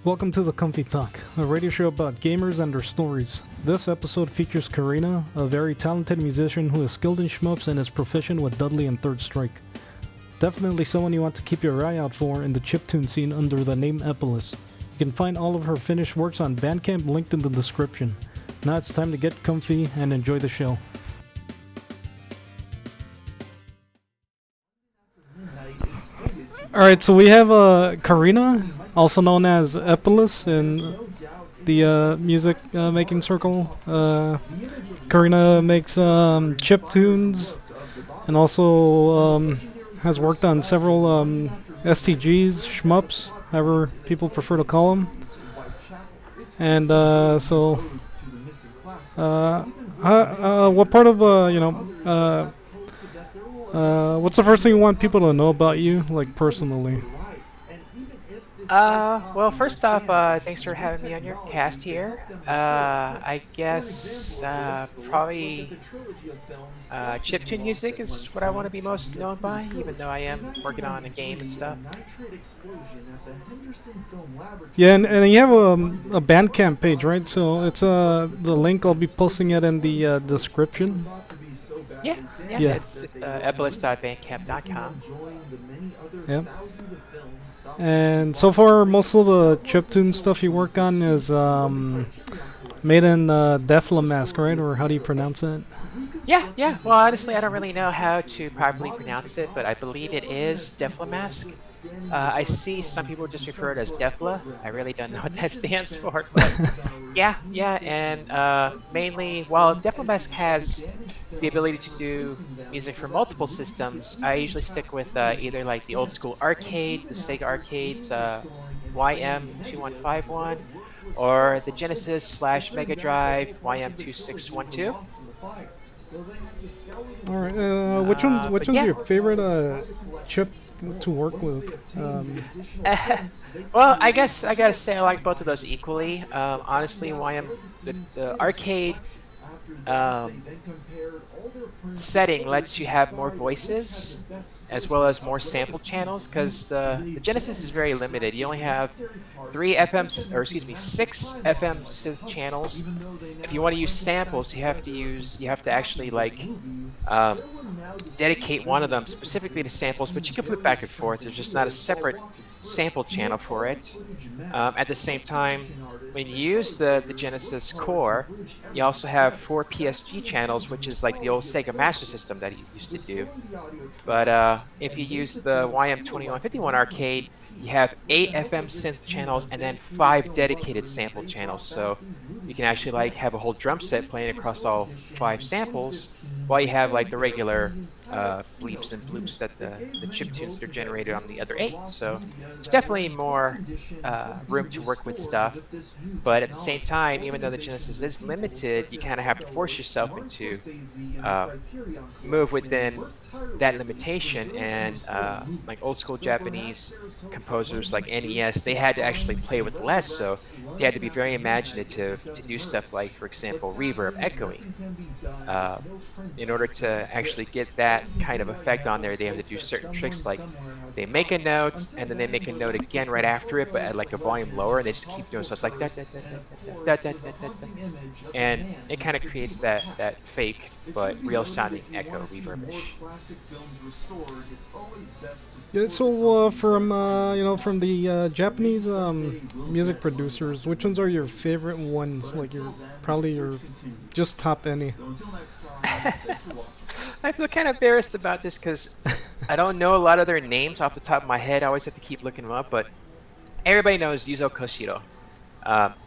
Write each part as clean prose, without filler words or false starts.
Welcome to the Comfy Talk, a radio show about gamers and their stories. This episode features Carina, a very talented musician who is skilled in shmups and is proficient with Dudley and Third Strike. Definitely someone you want to keep your eye out for in the chiptune scene under the name Epilis. You can find all of her finished works on Bandcamp linked in the description. Now it's time to get comfy and enjoy the show. Alright, so we have Carina, also known as Epilis in the music making circle. Carina makes chip tunes and also has worked on several STGs, shmups, however people prefer to call them. And what part of what's the first thing you want people to know about you, like personally? Well, first off, thanks for having me on your cast here. I guess probably chiptune music is what I want to be most known by, even though I am working on a game and stuff. Yeah, and you have a Bandcamp page, right? So it's the link, I'll be posting it in the description. Yeah. It's epilis.bandcamp.com. Yep. And so far, most of the chiptune stuff you work on is made in Deflamask, right? Or how do you pronounce it? Yeah. Well, honestly, I don't really know how to properly pronounce it, but I believe it is Deflamask. I see some people just refer it as Defla. I really don't know what that stands for, but yeah, and mainly, while Deflamask has the ability to do music for multiple systems, I usually stick with either like the old school arcade, the Sega arcades, YM2151, or the Genesis/Mega Drive YM2612. All right. Which one's your favorite chip to work with? Well, I guess I gotta say I like both of those equally. Honestly, the arcade setting lets you have more voices as well as more sample channels, because the Genesis is very limited. You only have 6 FM synth channels. If you want to use samples, you have to actually dedicate one of them specifically to samples, but you can flip back and forth. There's just not a separate sample channel for it. At the same time, when you use the Genesis core, you also have 4 PSG channels, which is like the old Sega Master System that you used to do. But if you use the YM2151 arcade, you have 8 FM synth channels and then 5 dedicated sample channels. So you can actually have a whole drum set playing across all 5 samples, while you have the regular bleeps and bloops that the chiptunes are generated on the other 8. So it's definitely more room to work with stuff. But at the same time, even though the Genesis is limited, you kind of have to force yourself into move within that limitation. And like old school Japanese composers like NES, they had to actually play with less, so they had to be very imaginative to do stuff like, for example, reverb, echoing. In order to actually get that kind of effect on there, they have to do certain tricks, like they make a note and then they make a note again right after it, but at a volume lower, and they just keep doing so. It's like da, da, da, da, da, da, da, da, da. And it kind of creates that fake but real sounding echo reverbish. Yeah, so from the Japanese music producers, which ones are your favorite ones? Like your just top any? I feel kind of embarrassed about this because I don't know a lot of their names off the top of my head. I always have to keep looking them up, but everybody knows Yuzo Koshiro.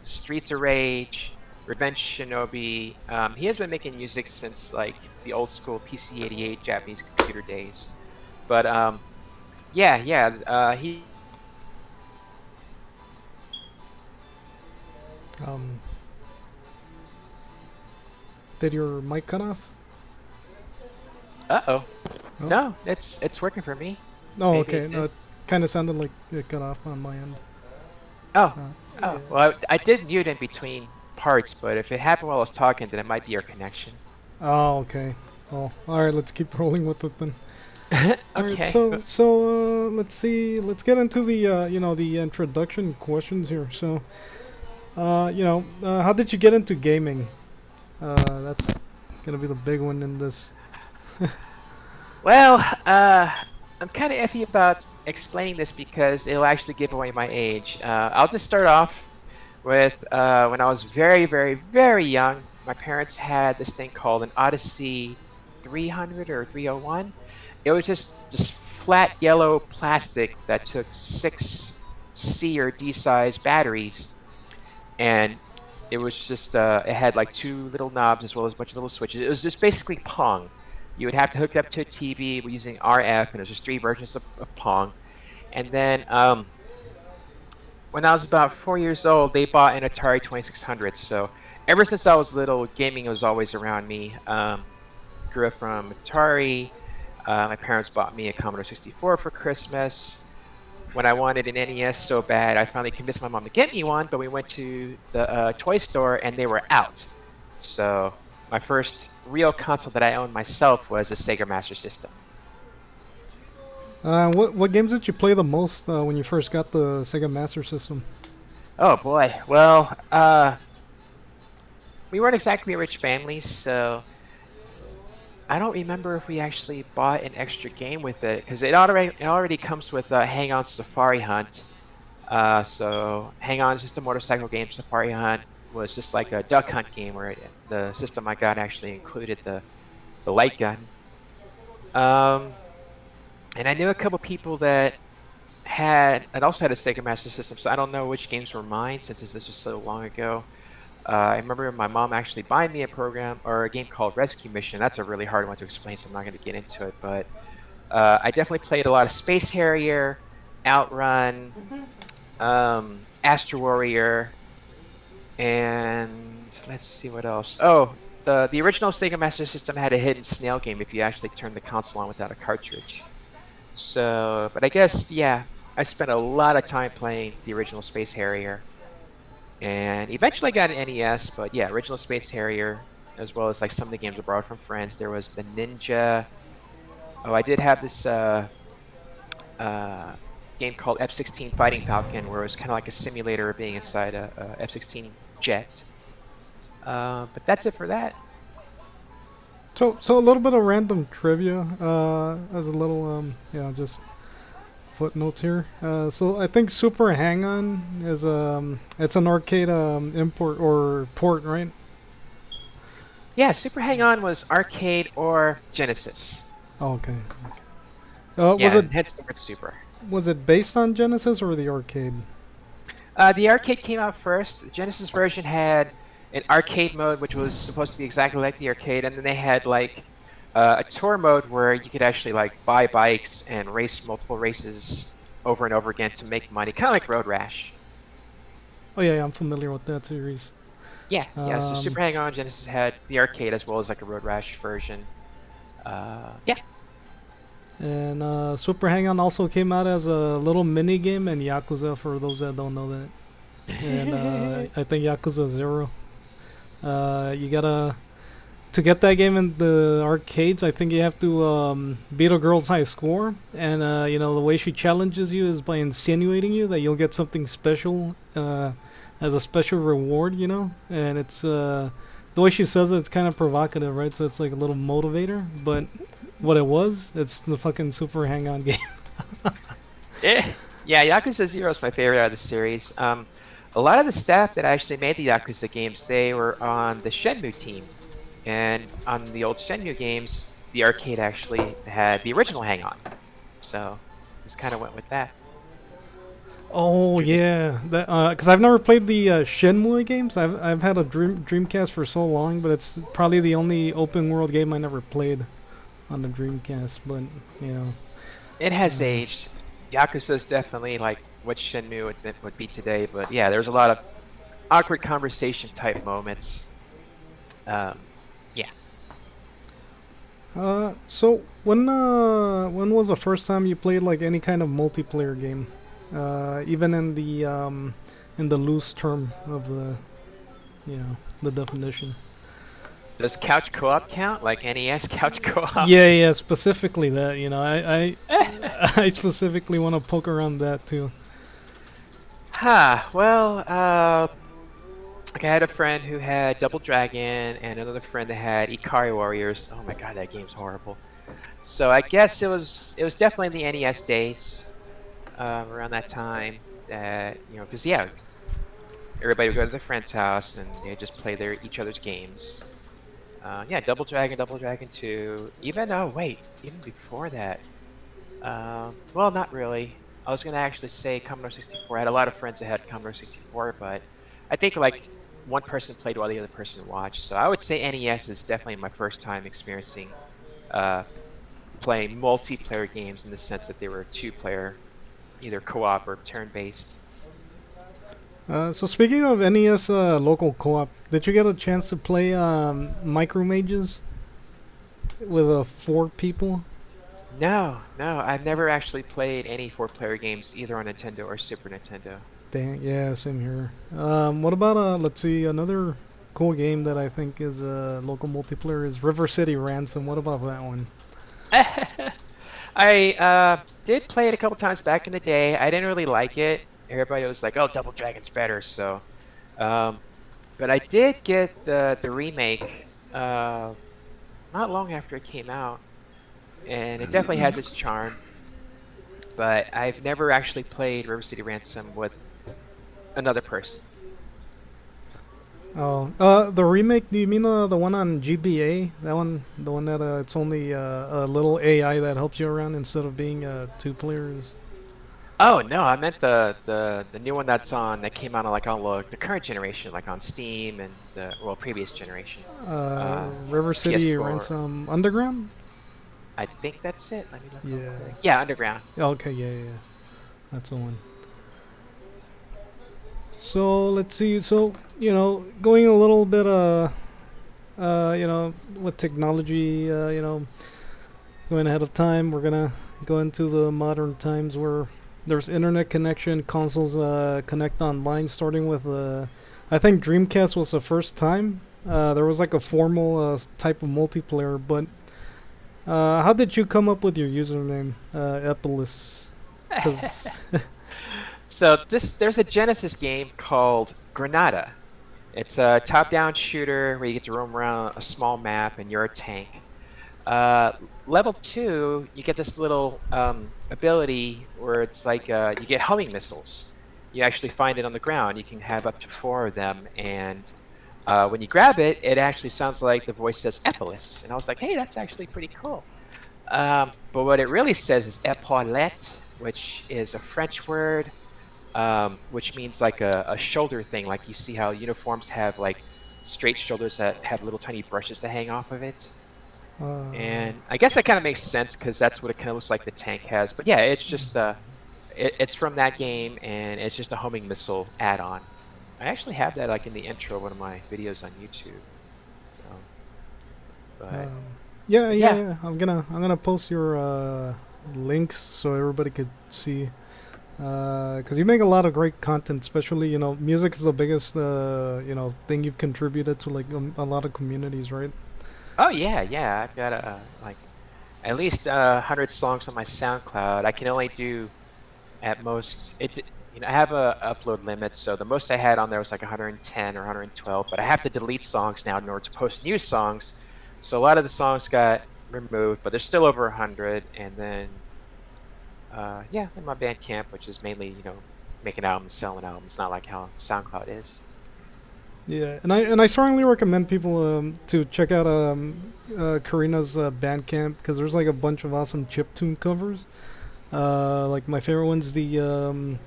Streets of Rage, Revenge Shinobi. He has been making music since the old school PC-88 Japanese computer days. But he. Did your mic cut off? Uh-oh. Oh. No, it's working for me. Oh, maybe okay. No, it kind of sounded like it cut off on my end. Well, I did mute in between parts, but if it happened while I was talking, then it might be your connection. Oh, okay. Oh, all right. Let's keep rolling with it then. All right, Okay. so let's see. Let's get into the the introduction questions here. So, how did you get into gaming? That's gonna be the big one in this. Well, I'm kind of iffy about explaining this because it'll actually give away my age. I'll just start off with when I was very, very, very young. My parents had this thing called an Odyssey 300 or 301. It was just flat yellow plastic that took six C or D size batteries, and it was just it had like two little knobs as well as a bunch of little switches. It was just basically Pong. You would have to hook it up to a TV using RF, and there's just three versions of Pong. And then when I was about 4 years old, they bought an Atari 2600. So ever since I was little, gaming was always around me. Grew up from Atari. My parents bought me a Commodore 64 for Christmas. When I wanted an NES so bad, I finally convinced my mom to get me one, but we went to the toy store and they were out. So my first real console that I owned myself was a Sega Master System. What games did you play the most when you first got the Sega Master System? Oh boy. Well, we weren't exactly a rich family, so I don't remember if we actually bought an extra game with it because it already comes with Hang On Safari Hunt. So Hang On is just a motorcycle game. Safari Hunt was just like a duck hunt game where the system I got actually included the light gun. Um, and I knew a couple people that also had a Sega Master System, so I don't know which games were mine since this was so long ago. I remember my mom actually buying me a program or a game called Rescue Mission. That's a really hard one to explain, so I'm not going to get into it. But I definitely played a lot of Space Harrier, Outrun, Astro Warrior, and let's see what else. Oh, the original Sega Master System had a hidden snail game if you actually turned the console on without a cartridge. So, but I guess yeah, I spent a lot of time playing the original Space Harrier. And eventually I got an NES, but yeah, original Space Harrier, as well as like some of the games I borrowed from friends. There was the Ninja. Oh, I did have this uh, game called F-16 Fighting Falcon, where it was kind of like a simulator of being inside a F-16 jet. But that's it for that. So a little bit of random trivia as a little just footnotes here. So I think Super Hang-On is it's an arcade import or port, right? Yeah, Super Hang-On was arcade or Genesis. Oh, okay. Was Yeah, it hence the word Super. based on Genesis or the arcade? The arcade came out first. The Genesis version had an arcade mode, which was supposed to be exactly like the arcade, and then they had like a tour mode where you could actually like buy bikes and race multiple races over and over again to make money, kind of like Road Rash. Oh yeah, I'm familiar with that series. Yeah, yeah. So Um, Super Hang-On Genesis had the arcade as well as like a Road Rash version. Yeah. and Super Hang-On also came out as a little mini game in Yakuza for those that don't know that. And I think Yakuza 0. You gotta to get that game in the arcades. I think you have to beat a girl's high score, and the way she challenges you is by insinuating you that you'll get something special as a special reward. And it's the way she says it's kind of provocative, right? So it's like a little motivator, but what it's the fucking Super Hang-On game. Eh. Yeah, Yakuza 0 is my favorite out of the series. A lot of the staff that actually made the Yakuza games, they were on the Shenmue team. And on the old Shenmue games, the arcade actually had the original Hang-On. So, just kind of went with that. Oh yeah, that because I've never played the Shenmue games. I've had a Dreamcast for so long, but it's probably the only open world game I never played on the Dreamcast. But you know, It has uh, aged. Yakuza is definitely like what Shenmue would be today, but yeah, there's a lot of awkward conversation type moments. Um, yeah. so when was the first time you played like any kind of multiplayer game? Even in the loose term of the the definition. Does couch co-op count? Like NES couch co-op? Yeah, specifically that. I specifically want to poke around that too. Well, like I had a friend who had Double Dragon and another friend that had Ikari Warriors. Oh my god, that game's horrible. So I guess it was definitely in the NES days, around that time that because yeah, everybody would go to their friend's house and they just play each other's games. Yeah, Double Dragon 2. Even before that. Well, not really. I was gonna actually say Commodore 64. I had a lot of friends that had Commodore 64, but I think like one person played while the other person watched. So I would say NES is definitely my first time experiencing uh, playing multiplayer games in the sense that they were two-player, either co-op or turn-based. So speaking of NES local co-op, did you get a chance to play Micro Mages with 4 people? No, I've never actually played any four-player games either on Nintendo or Super Nintendo. Dang, yeah, same here. What about let's see, another cool game that I think is local multiplayer is River City Ransom. What about that one? I did play it a couple times back in the day. I didn't really like it. Everybody was like, "Oh, Double Dragon's better." So, but I did get the remake not long after it came out, and it definitely has its charm. But I've never actually played River City Ransom with another person. Oh, the remake? Do you mean the one on GBA? That one, the one that it's only a little AI that helps you around instead of being 2 players. Oh no, I meant the new one that came out on the current generation, like on Steam and the previous generation. River City PS4. Ransom Underground? I think that's it. Let me look real Yeah. quick. Yeah, Underground. Okay, yeah. That's the one. So let's see. So going a little bit with technology, going ahead of time, we're gonna go into the modern times where there's internet connection, consoles connect online. Starting with I think Dreamcast was the first time there was like a formal type of multiplayer. But how did you come up with your username, epilis? So there's a Genesis game called Granada. It's a top-down shooter where you get to roam around a small map and you're a tank. Level 2, you get this little ability where it's like you get homing missiles. You actually find it on the ground. You can have up to 4 of them, and when you grab it, it actually sounds like the voice says epilis. And I was like, hey, that's actually pretty cool. But what it really says is epaulette, which is a French word, which means like a shoulder thing. Like you see how uniforms have like straight shoulders that have little tiny brushes that hang off of it. And I guess that kind of makes sense because that's what it kind of looks like the tank has. But yeah, it's just it's from that game, and it's just a homing missile add-on. I actually have that like in the intro of one of my videos on YouTube. So, but yeah. I'm gonna post your links so everybody could see. Because you make a lot of great content, especially music is the biggest thing you've contributed to like a lot of communities, right? Oh yeah. I've got like at least 100 songs on my SoundCloud. I can only do at most I have a upload limit, so the most I had on there was like 110 or 112. But I have to delete songs now in order to post new songs. So a lot of the songs got removed, but there's still over 100. And then in my bandcamp, which is mainly making albums, selling albums, not like how SoundCloud is. Yeah, and I strongly recommend people to check out Carina's bandcamp because there's like a bunch of awesome chiptune covers. Like my favorite one's the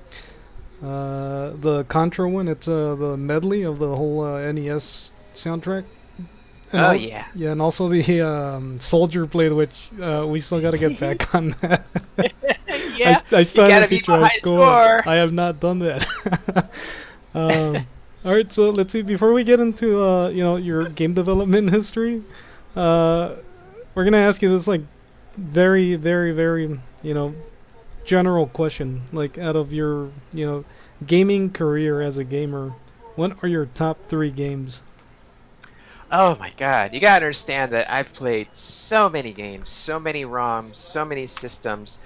Contra one. It's the medley of the whole NES soundtrack. And yeah, and also the Soldier Blade, which we still got to get back on that. Yeah, I still you haven't gotta beat featured my our score. score. I have not done that. All right, so let's see. Before we get into your game development history, we're gonna ask you this like very, very, very general question. Like out of your gaming career as a gamer, what are your top 3 games? Oh my god, you gotta understand that I've played so many games, so many ROMs, so many systems.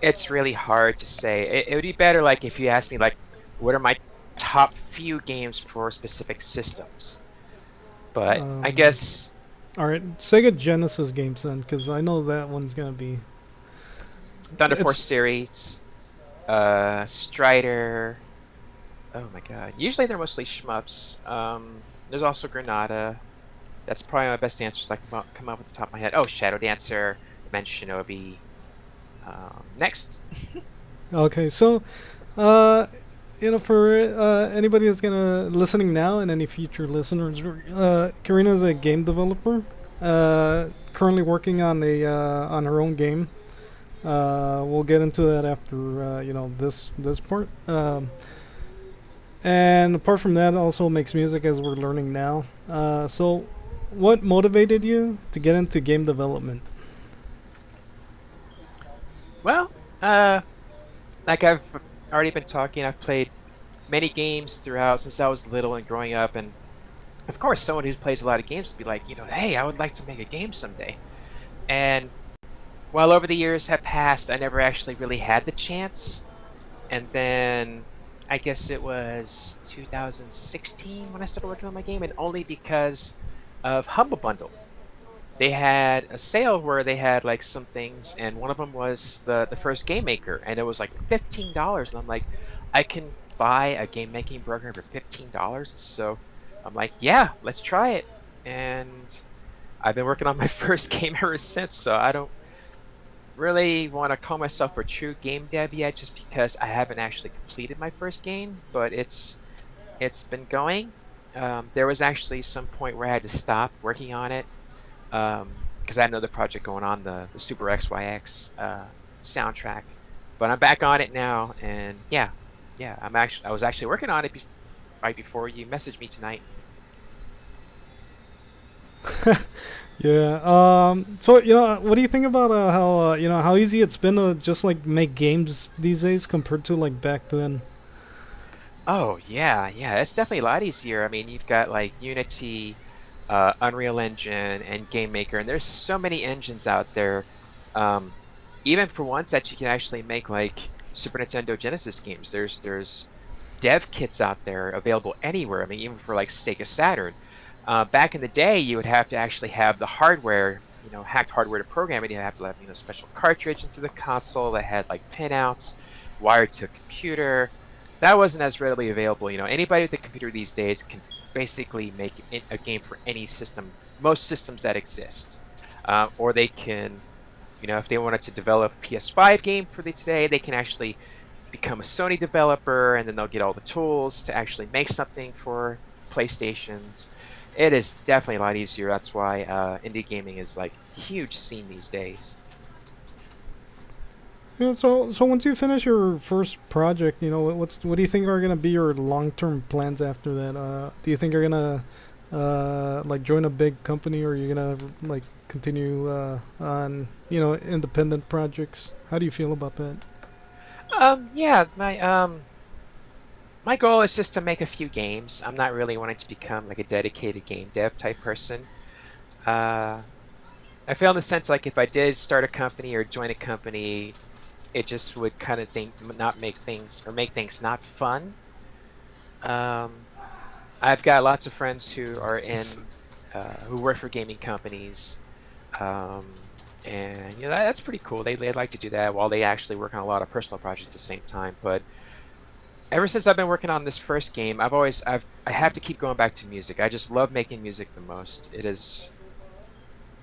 It's really hard to say. It would be better like if you asked me like what are my top few games for specific systems. But I Um, guess all right, Sega Genesis games then, because I know that one's gonna be. Thunder Force It's series, Strider. Oh my god. Usually they're mostly shmups. There's also Granada. That's probably my best answers I can come up with the top of my head. Oh, Shadow Dancer, Men Shinobi. Next. okay. So, uh, for anybody that's gonna listening now and any future listeners, Karina is a game developer. Currently working on on her own game. We'll get into that after this part. And apart from that, also makes music as we're learning now. So, what motivated you to get into game development? Well, like I've already been talking, I've played many games throughout since I was little and growing up, and of course, someone who plays a lot of games would be like, hey, I would like to make a game someday. And while over the years have passed, I never actually really had the chance. And then I guess it was 2016 when I started working on my game, and only because of Humble Bundle. They had a sale where they had like some things, and one of them was the first game maker, and it was like $15. And I'm like, I can buy a game making program for $15. So I'm like, yeah, let's try it. And I've been working on my first game ever since. So I don't really want to call myself a true game dev yet, just because I haven't actually completed my first game, but it's been going. There was actually some point where I had to stop working on it because I had another project going on, the Super XYX soundtrack. But I'm back on it now, and yeah, I was actually working on it right before you messaged me tonight. Yeah. So what do you think about how how easy it's been to just like make games these days compared to like back then? Oh yeah, it's definitely a lot easier. I mean, you've got like Unity, Unreal Engine, and Game Maker, and there's so many engines out there. Um, Even for ones that you can actually make like Super Nintendo Genesis games. There's dev kits out there available anywhere. I mean, even for like Sega Saturn. Back in the day, you would have to actually have the hardware, hacked hardware to program it. You have to have, special cartridge into the console that had like pinouts, wired to a computer. That wasn't as readily available. Anybody with a computer these days can basically make a game for any system, most systems that exist. Or they can, if they wanted to develop a PS5 game for today, they can actually become a Sony developer, and then they'll get all the tools to actually make something for PlayStations. It is definitely a lot easier. That's why indie gaming is like huge scene these days. Yeah. So once you finish your first project, what do you think are gonna be your long term plans after that? Do you think you're gonna like join a big company, or you're gonna like continue on independent projects? How do you feel about that? Yeah, my goal is just to make a few games. I'm not really wanting to become like a dedicated game dev type person. Uh, I feel in the sense like if I did start a company or join a company, it just would kind of think not make things or make things not fun. Um, I've got lots of friends who are who work for gaming companies, and that's pretty cool. They like to do that while they actually work on a lot of personal projects at the same time. But ever since I've been working on this first game, I have to keep going back to music. I just love making music the most.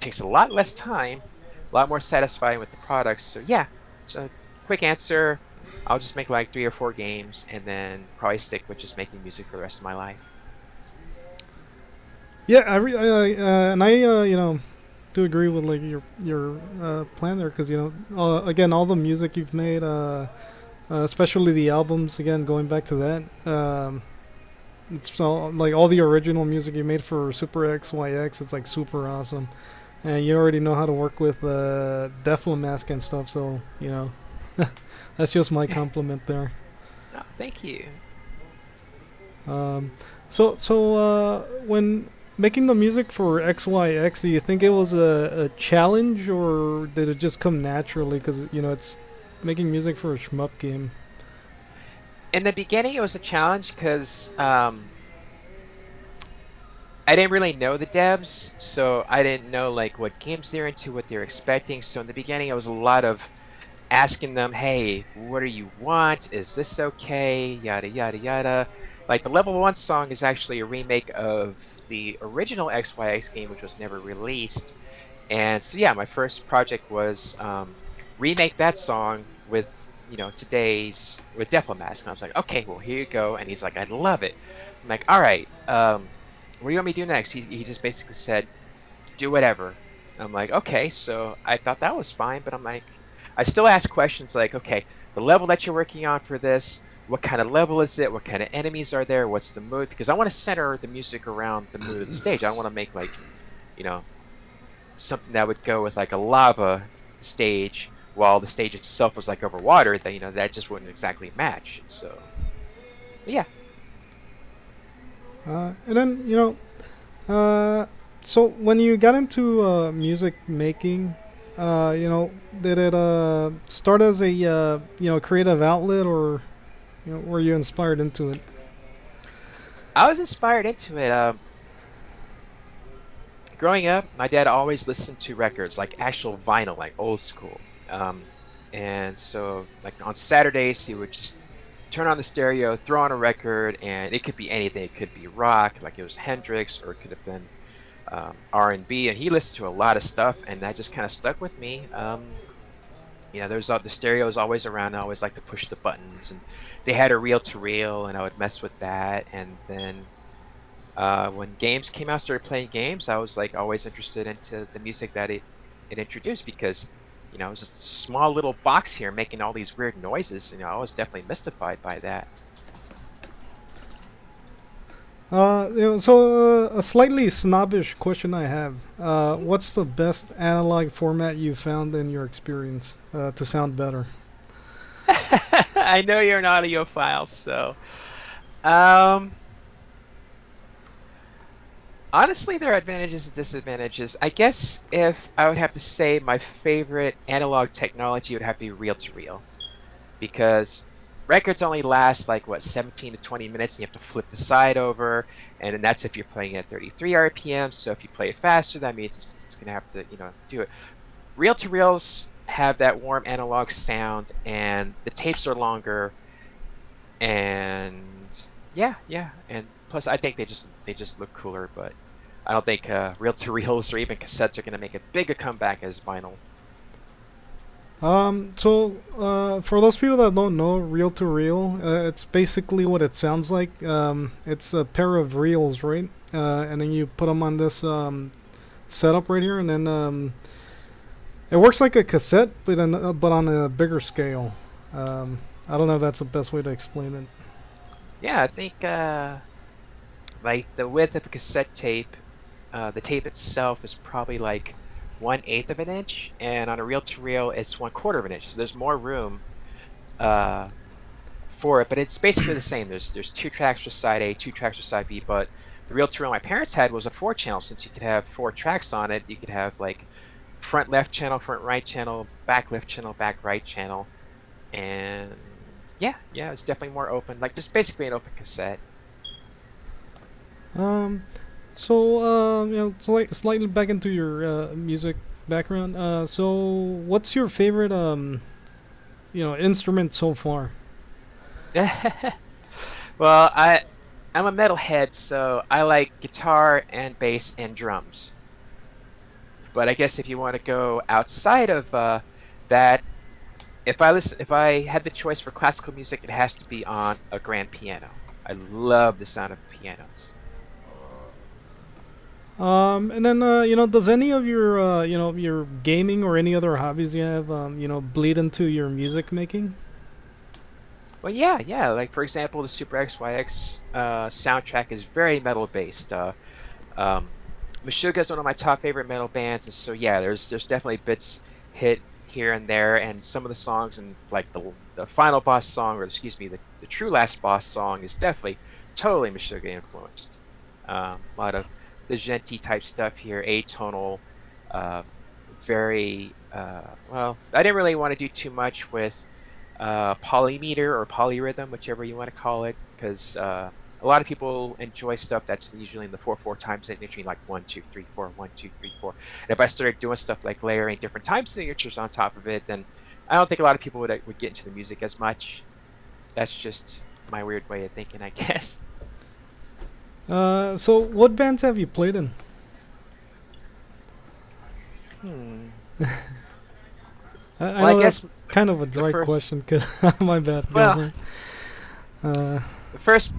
Takes a lot less time, a lot more satisfying with the products. So yeah, so quick answer, I'll just make like 3 or 4 games and then probably stick with just making music for the rest of my life. Yeah, and I do agree with like your plan there, because again, all the music you've made, especially the albums, again going back to that, it's all, like all the original music you made for Super XYX, it's like super awesome, and you already know how to work with Deflo Mask and stuff, so that's just my compliment there. Oh, thank you. Um, so when making the music for XYX, do you think it was a challenge or did it just come naturally? Because it's making music for a shmup game. In the beginning, it was a challenge because I didn't really know the devs, so I didn't know like what games they're into, what they're expecting. So in the beginning, it was a lot of asking them, "Hey, what do you want? Is this okay?" Yada yada yada. Like the level one song is actually a remake of the original XYX game, which was never released. And so yeah, my first project was remake that song with today's with Mask. And I was like, okay, well here you go. And he's like, I love it. I'm like, all right, what do you want me to do next? He just basically said, do whatever. I'm like, okay. So I thought that was fine, but I'm like, I still ask questions like, okay, the level that you're working on for this, what kind of level is it? What kind of enemies are there? What's the mood? Because I want to center the music around the mood of the stage. I don't want to make like, you know, something that would go with like a lava stage while the stage itself was like over water. That that just wouldn't exactly match. So, but yeah. And then so when you got into music making, did it start as a creative outlet, or were you inspired into it? I was inspired into it. Growing up, my dad always listened to records, like actual vinyl, like old school. Um, and so, like on Saturdays, he would just turn on the stereo, throw on a record, and it could be anything. It could be rock, like it was Hendrix, or it could have been R&B. And he listened to a lot of stuff, and that just kind of stuck with me. There's the stereo is always around. I always like to push the buttons, and they had a reel to reel, and I would mess with that. And then when games came out, started playing games, I was like always interested into the music that it introduced because it was just a small little box here making all these weird noises. I was definitely mystified by that. So a slightly snobbish question I have. What's the best analog format you found in your experience to sound better? I know you're an audiophile, so um, honestly, there are advantages and disadvantages. I guess if I would have to say my favorite analog technology would have to be reel to reel because records only last like what 17 to 20 minutes and you have to flip the side over, and then that's if you're playing at 33 RPM. So if you play it faster, that means it's going to have to do it. Reel to reels have that warm analog sound, and the tapes are longer, and yeah, and plus I think they just look cooler. But I don't think reel to reels or even cassettes are going to make as big a comeback as vinyl. For those people that don't know, reel to reel, it's basically what it sounds like. It's a pair of reels, right? And then you put them on this setup right here, and then it works like a cassette, but on a bigger scale. I don't know if that's the best way to explain it. Yeah, I think like the width of a cassette tape, the tape itself is probably like 1/8 of an inch, and on a reel to reel, it's 1/4 of an inch. So there's more room uh, for it, but it's basically the same. There's two tracks for side A, two tracks for side B, but the reel to reel my parents had was a 4 channel. Since you could have 4 tracks on it, you could have like front left channel, front right channel, back left channel, back right channel, and yeah, it's definitely more open. Like just basically an open cassette. Um, slightly back into your music background. So what's your favorite instrument so far? Well, I'm a metalhead, so I like guitar and bass and drums. But I guess if you want to go outside of that, if I had the choice for classical music, it has to be on a grand piano. I love the sound of pianos. And then does any of your your gaming or any other hobbies you have bleed into your music making? Well, yeah. Like for example, the Super XYX soundtrack is very metal based. Um, Meshuggah is one of my top favorite metal bands, and so yeah, there's definitely bits hit here and there, and some of the songs and like the final boss song, or excuse me, the true last boss song is definitely totally Meshuggah influenced. A lot of the genty type stuff here, atonal, uh, very well. I didn't really want to do too much with polymeter or polyrhythm, whichever you want to call it, because a lot of people enjoy stuff that's usually in the 4/4 time signature, like 1 2 3 4, 1 2 3 4. And if I started doing stuff like layering different time signatures on top of it, then I don't think a lot of people would get into the music as much. That's just my weird way of thinking, I guess. So what bands have you played in? Hmm. I Well, I know that's guess kind of a the dry first. question, cause my bad. Go Well, ahead. Uh, the first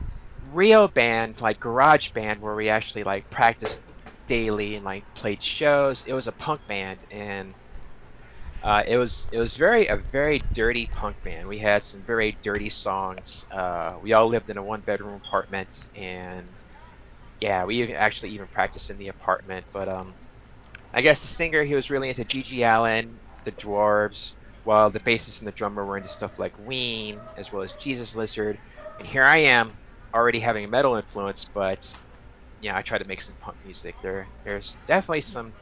real band, like garage band, where we actually like practiced daily and like played shows. It was a punk band, and it was a very dirty punk band. We had some very dirty songs. We all lived in a one-bedroom apartment, and yeah, actually even practiced in the apartment. But I guess the singer, he was really into Gigi Allen, the Dwarves, while the bassist and the drummer were into stuff like Ween, as well as Jesus Lizard. And here I am, already having a metal influence, but yeah, I try to make some punk music. There's definitely some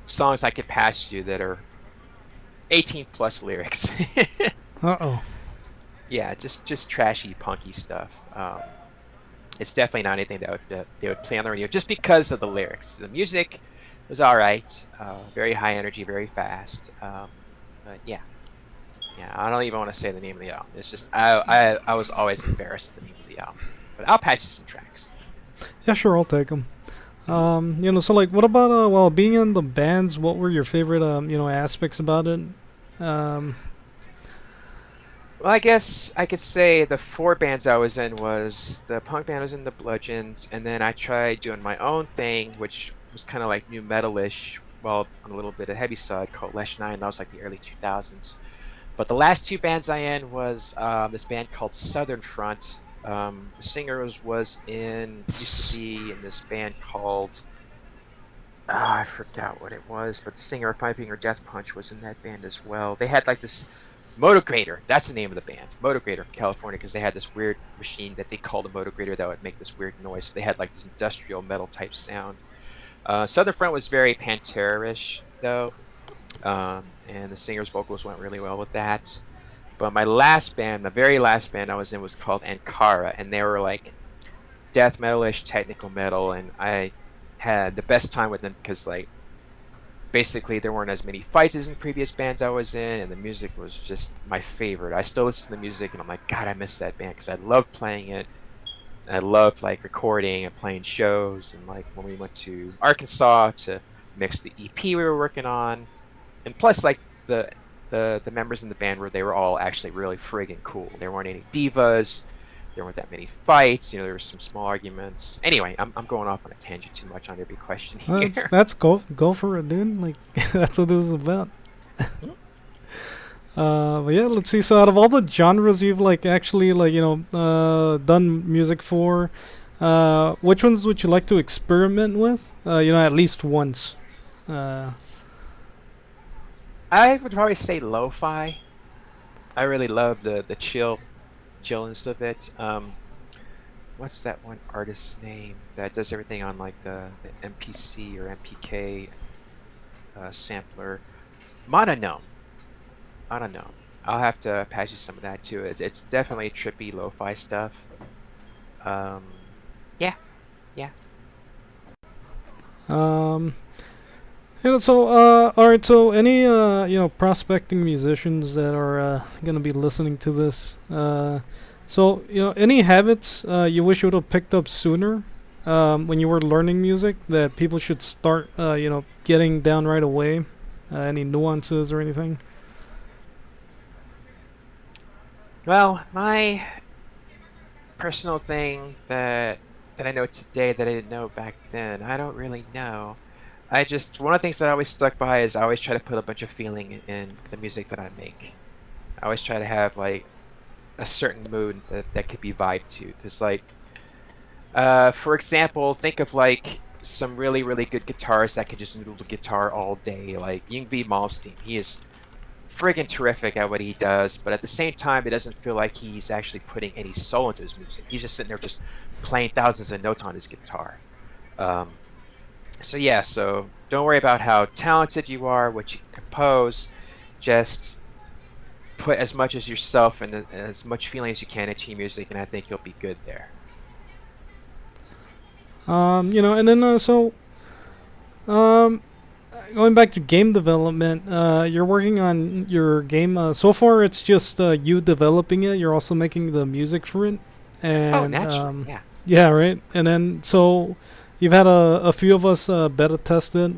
songs I could pass you that are 18 plus lyrics. oh. Yeah, just trashy, punky stuff. It's definitely not anything that they would play on the radio, just because of the lyrics. The music was all right, very high energy, very fast. But yeah, yeah, I don't even want to say the name of the album. It's just I was always embarrassed of the name of the album. But I'll pass you some tracks. Yeah, sure, I'll take them. So like, what about while being in the bands? What were your favorite aspects about it? Um, Well, I guess I could say the four bands I was in was the punk band was in the Bludgeons, and then I tried doing my own thing, which was kind of like new metalish, well, on a little bit of heavy side called Lesh Nine. That was like the early 2000s. But the last two bands I in was this band called Southern Front. The singer used to be in this band called I forgot what it was, but the singer of Five Finger Death Punch was in that band as well. They had like this Motograter. That's the name of the band, Motograter from California, because they had this weird machine that they called a Motograter that would make this weird noise. So they had like this industrial metal type sound. Southern Front was very Pantera-ish though, and the singer's vocals went really well with that. But my last band, the very last band I was in, was called Ankara, and they were like death metal-ish technical metal, and I had the best time with them because like basically there weren't as many fights as in previous bands I was in, and the music was just my favorite. I still listen to the music, and I'm like, God, I miss that band because I loved playing it. I loved like recording and playing shows, and like when we went to Arkansas to mix the EP we were working on, and plus like the members in the band they were all actually really friggin' cool. There weren't any divas. There weren't that many fights. There were some small arguments. Anyway, I'm going off on a tangent too much on every question here. that's go for it, dude. Like that's what this is about. But yeah, let's see. So out of all the genres you've like actually like done music for, which ones would you like to experiment with? At least once. I would probably say lo-fi. I really love the chillness of it. What's that one artist's name that does everything on like the MPC or MPK sampler? Mononome. Mononome. I'll have to pass you some of that too. It's definitely trippy lo-fi stuff. Um, yeah, yeah. Um, so all right. So any prospecting musicians that are gonna be listening to this, so any habits you wish you would have picked up sooner, when you were learning music that people should start getting down right away, any nuances or anything? Well, my personal thing that I know today that I didn't know back then, I don't really know. One of the things that I always stuck by is I always try to put a bunch of feeling in the music that I make. I always try to have like a certain mood that could be vibed to. Because like, for example, think of like some really really good guitarists that can just noodle the guitar all day, like Yngwie Malmsteen. He is friggin' terrific at what he does, but at the same time, it doesn't feel like he's actually putting any soul into his music. He's just sitting there just playing thousands of notes on his guitar. Um, So yeah, so don't worry about how talented you are, what you can compose. Just put as much as yourself and as much feeling as you can into your music, and I think you'll be good there. And then um, going back to game development, you're working on your game. So far, it's just you developing it. You're also making the music for it, Oh, and naturally, yeah. yeah, right. And then so you've had a few of us beta test it.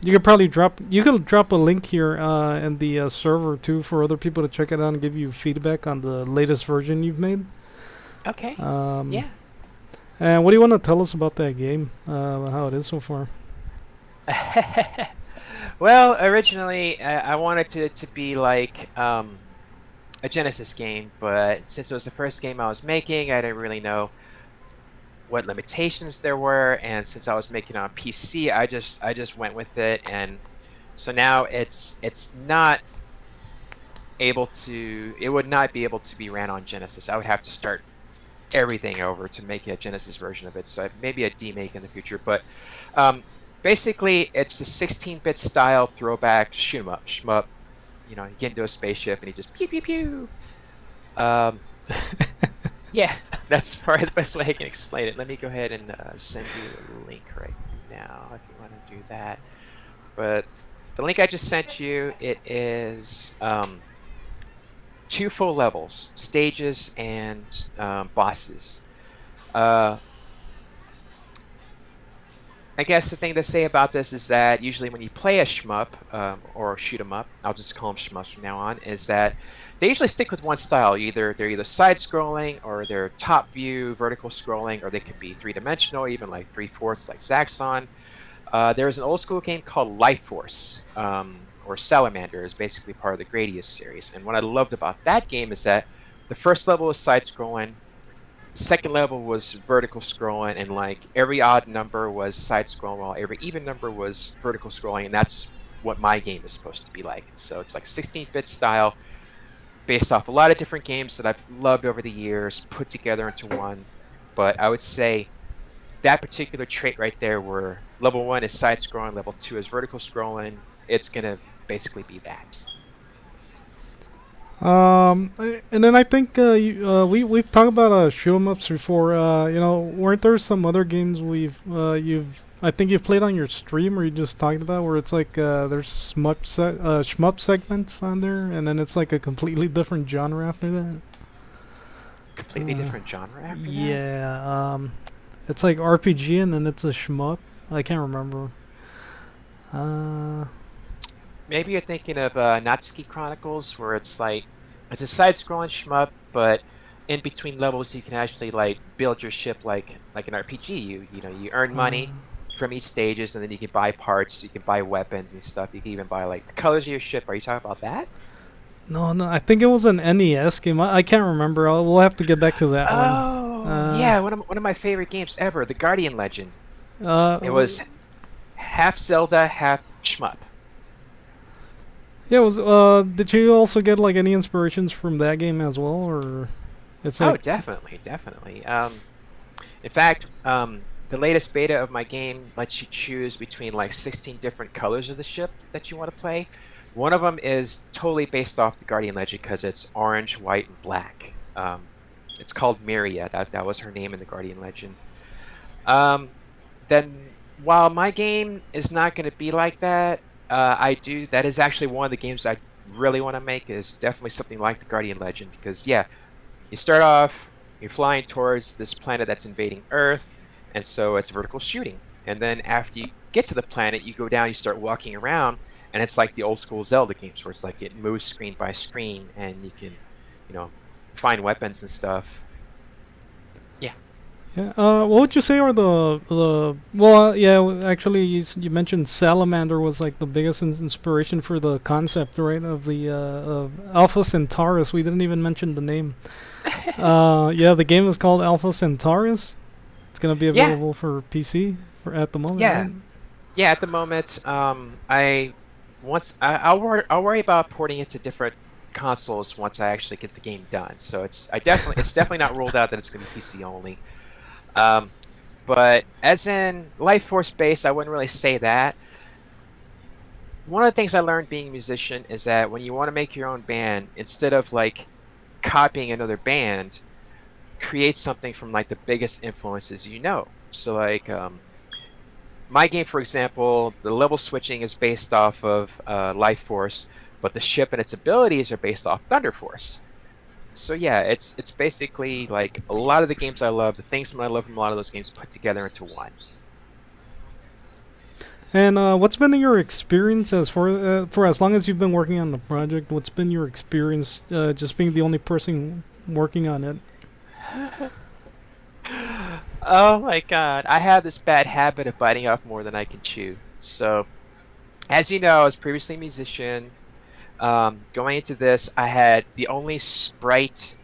You could drop a link here in the server too for other people to check it out and give you feedback on the latest version you've made. Okay. Um, Yeah. and what do you want to tell us about that game? How it is so far? Well, originally I wanted to be like a Genesis game, but since it was the first game I was making, I didn't really know what limitations there were, and since I was making it on PC, I just went with it, and so now it's not able to it would not be able to be ran on Genesis. I would have to start everything over to make a Genesis version of it. So maybe a demake in the future, but um, basically it's a 16-bit style throwback shoot 'em up shmup. You know, you get into a spaceship and you just pew pew pew. Um, yeah, that's probably the best way I can explain it. Let me go ahead and send you a link right now if you want to do that. But the link I just sent you, it is 2 full levels, stages and bosses. Uh, I guess the thing to say about this is that usually when you play a shmup or shoot 'em up, I'll just call them shmups from now on, is that they usually stick with one style. They're either side scrolling or they're top view, vertical scrolling, or they can be 3-dimensional, even like 3/4 like Zaxxon. There's an old school game called Life Force, or Salamander, is basically part of the Gradius series. And what I loved about that game is that the first level was side scrolling, the second level was vertical scrolling, and like every odd number was side scrolling, while every even number was vertical scrolling, and that's what my game is supposed to be like. So it's like 16-bit style, based off a lot of different games that I've loved over the years, put together into one. But I would say that particular trait right there, where level 1 is side scrolling, level 2 is vertical scrolling, it's gonna basically be that. And then I think we've talked about shoot 'em ups before. Weren't there some other games I think you've played on your stream, or you just talked about, where it's like there's shmup segments on there, and then it's like a completely different genre after that. Completely different genre after that? Yeah. It's like RPG and then it's a shmup. I can't remember. Uh, Maybe you're thinking of Natsuki Chronicles, where it's a side-scrolling shmup, but in between levels you can actually like build your ship like an RPG. You earn uh, money from each stages, and then you can buy parts, you can buy weapons and stuff. You can even buy like the colors of your ship. Are you talking about that? no, no. I think it was an NES game. I can't remember. We'll have to get back to that one. Oh, yeah, one of my favorite games ever, The Guardian Legend. It Uh, was half Zelda, half shmup. yeah. It was. Did you also get like any inspirations from that game as well, or it's Oh, like? definitely, definitely. In fact, the latest beta of my game lets you choose between like 16 different colors of the ship that you want to play. One of them is totally based off the Guardian Legend because it's orange, white, and black. It's called Miria. That was her name in the Guardian Legend. Um, then, while my game is not going to be like that, I do. That is actually one of the games I really want to make. Is definitely something like the Guardian Legend because yeah, you start off, you're flying towards this planet that's invading Earth, and so it's vertical shooting. And then after you get to the planet, you go down, you start walking around, and it's like the old school Zelda games where it's like it moves screen by screen, and you can, you know, find weapons and stuff. Yeah. Yeah. What would you say are the well? Actually, you mentioned Salamander was like the biggest inspiration for the concept, right? Of Alpha Centaurus. We didn't even mention the name. Yeah, the game is called Alpha Centaurus. It's gonna be Yeah. available for PC for at the moment, Yeah. right? Yeah. At the moment, I'll worry about porting it to different consoles once I actually get the game done. So it's definitely not ruled out that it's going to be PC only. Um, But as in life force based, I wouldn't really say that. One of the things I learned being a musician is that when you want to make your own band, instead of like copying another band, create something from like the biggest influences you know. So like my game, for example, the level switching is based off of Life Force, but the ship and its abilities are based off Thunder Force. So yeah, it's basically like a lot of the games I love, the things that I love from a lot of those games put together into one. And what's been your experience as for as long as you've been working on the project? What's been your experience just being the only person working on it? Oh my god, I have this bad habit of biting off more than I can chew. So, as you know, I was previously a musician. Going into this, I had the only sprite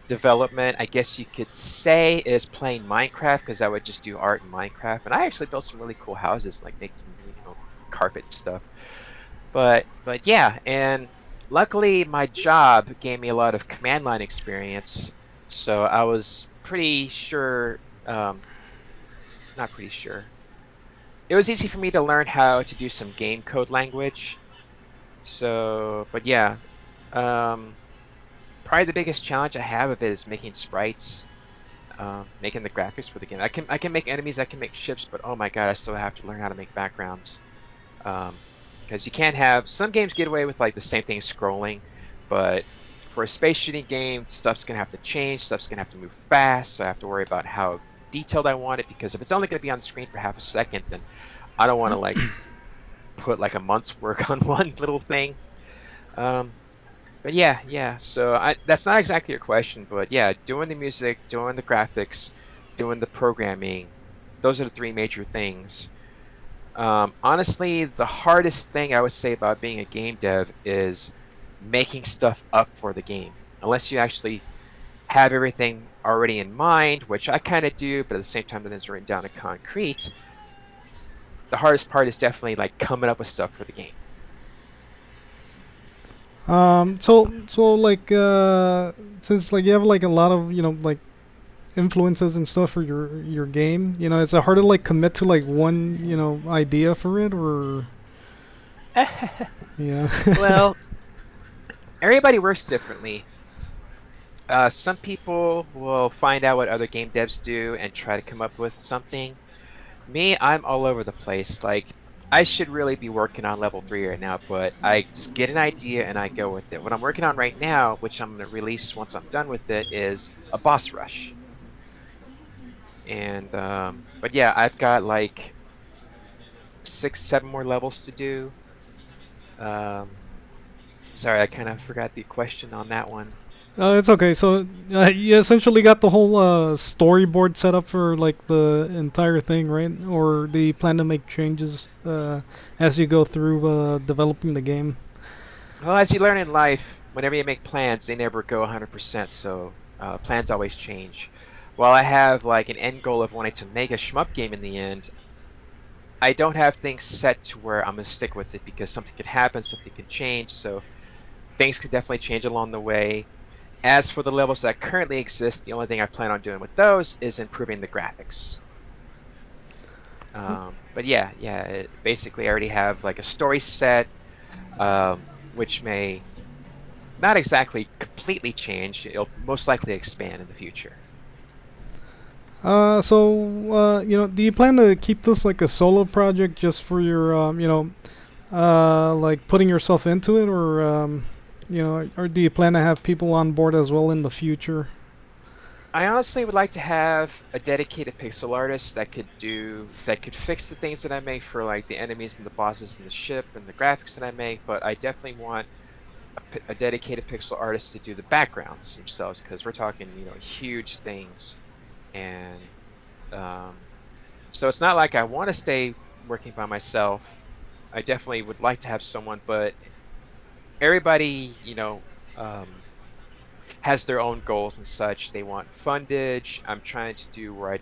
development, I guess you could say, is playing Minecraft because I would just do art in Minecraft, and I actually built some really cool houses, like make some carpet and stuff. But yeah, and luckily my job gave me a lot of command line experience, so I was pretty sure, not pretty sure. It was easy for me to learn how to do some game code language. So, but yeah, um, probably the biggest challenge I have of it is making sprites, making the graphics for the game. I can make enemies, I can make ships, but oh my god, I still have to learn how to make backgrounds. Because you can't have some games get away with like the same thing scrolling, but for a space shooting game, stuff's gonna have to change, stuff's gonna have to move fast, so I have to worry about how detailed I want it. Because if it's only gonna be on screen for half a second, then I don't want to like put like a month's work on one little thing. Um, but yeah, yeah. So that's not exactly your question, but yeah, doing the music, doing the graphics, doing the programming, those are the three major things. Honestly, the hardest thing I would say about being a game dev is making stuff up for the game. Unless you actually have everything already in mind, which I kind of do, but at the same time that it's written down in concrete. The hardest part is definitely like coming up with stuff for the game. So like since like you have like a lot of like influences and stuff for your game, is it hard to like commit to like one idea for it or yeah. Well, everybody works differently. Some people will find out what other game devs do and try to come up with something. Me, I'm all over the place. Like, I should really be working on level 3 right now, but I just get an idea and I go with it. What I'm working on right now, which I'm going to release once I'm done with it, is a boss rush. And, but yeah, I've got like 6, 7 more levels to do. Um, Sorry, I kind of forgot the question on that one. It's okay. So you essentially got the whole storyboard set up for like the entire thing, right? Or do you plan to make changes as you go through developing the game? Well, as you learn in life, whenever you make plans, they never go 100%, so plans always change. While I have like an end goal of wanting to make a shmup game in the end, I don't have things set to where I'm gonna stick with it because something could happen, something could change, so things could definitely change along the way. As for the levels that currently exist, the only thing I plan on doing with those is improving the graphics. But yeah, yeah, basically I already have like a story set, which may not exactly completely change. It'll most likely expand in the future. Do you plan to keep this like a solo project just for your, like putting yourself into it, or do you plan to have people on board as well in the future? I honestly would like to have a dedicated pixel artist that could fix the things that I make for like the enemies and the bosses and the ship and the graphics that I make, but I definitely want a dedicated pixel artist to do the backgrounds themselves because we're talking, huge things. And um, so it's not like I want to stay working by myself. I definitely would like to have someone, but everybody, has their own goals and such. They want fundage. I'm trying to do where I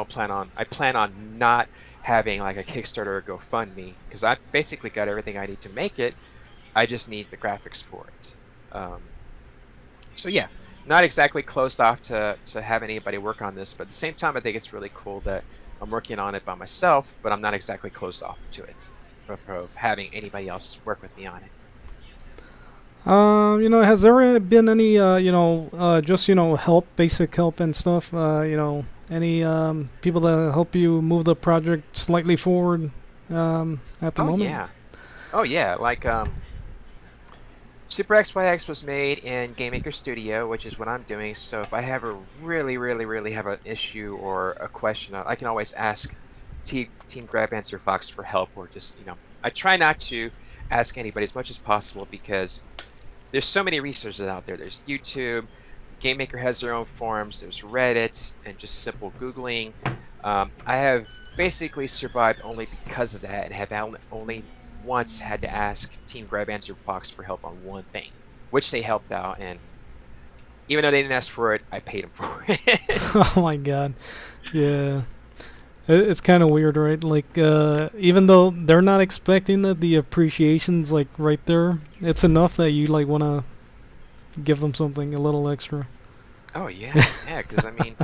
plan on not having like a Kickstarter or GoFundMe because I basically got everything I need to make it. I just need the graphics for it. Um, so yeah, not exactly closed off to have anybody work on this, but at the same time, I think it's really cool that I'm working on it by myself, but I'm not exactly closed off to it, of having anybody else work with me on it. Has there been any, just, help, basic help and stuff? Any people that help you move the project slightly forward at the Oh moment? yeah, oh yeah, like Super XYX was made in Game Maker Studio, which is what I'm doing. So if I have a really have an issue or a question, I can always ask Team Grab Answer Fox for help, or just I try not to ask anybody as much as possible because there's so many resources out there. There's YouTube, Game Maker has their own forums, there's Reddit, and just simple Googling. I have basically survived only because of that, and have only once had to ask Team Grab Answer Fox for help on one thing, which they helped out, and even though they didn't ask for it, I paid them for it. Oh my god. Yeah. It's kind of weird, right? Like, even though they're not expecting it, the appreciation's like right there. It's enough that you like want to give them something a little extra. Oh yeah, yeah, because I mean,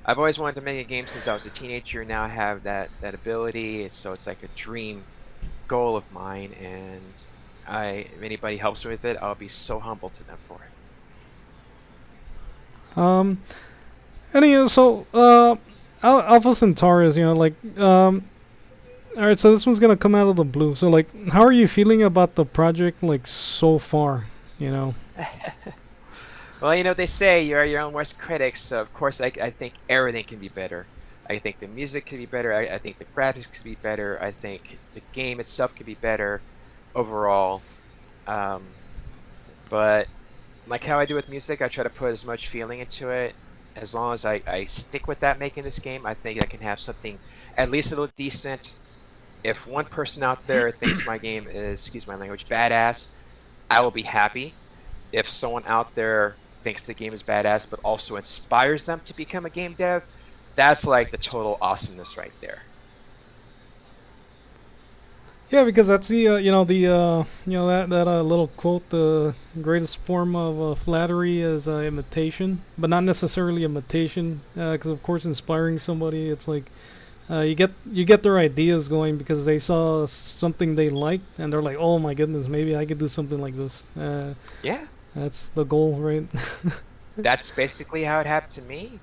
I've always wanted to make a game since I was a teenager. Now I have that ability, so it's like a dream goal of mine, and if anybody helps me with it, I'll be so humble to them for it. Um, Anyway, so Alpha Centaurus, all right. So this one's gonna come out of the blue. So like, how are you feeling about the project like so far? You know. Well, they say you are your own worst critic, so of course I think everything can be better. I think the music could be better. I think the graphics could be better. I think the game itself could be better overall. Um, but like how I do with music, I try to put as much feeling into it. As long as I stick with that making this game, I think I can have something at least a little decent. If one person out there thinks my game is, excuse my language, badass, I will be happy. If someone out there thinks the game is badass but also inspires them to become a game dev, that's like the total awesomeness right there. Yeah, because that's the that little quote: the greatest form of flattery is imitation, but not necessarily imitation. Because of course, inspiring somebody, it's like you get their ideas going because they saw something they liked and they're like, oh my goodness, maybe I could do something like this. Yeah, That's the goal, right? that's basically how it happened to me.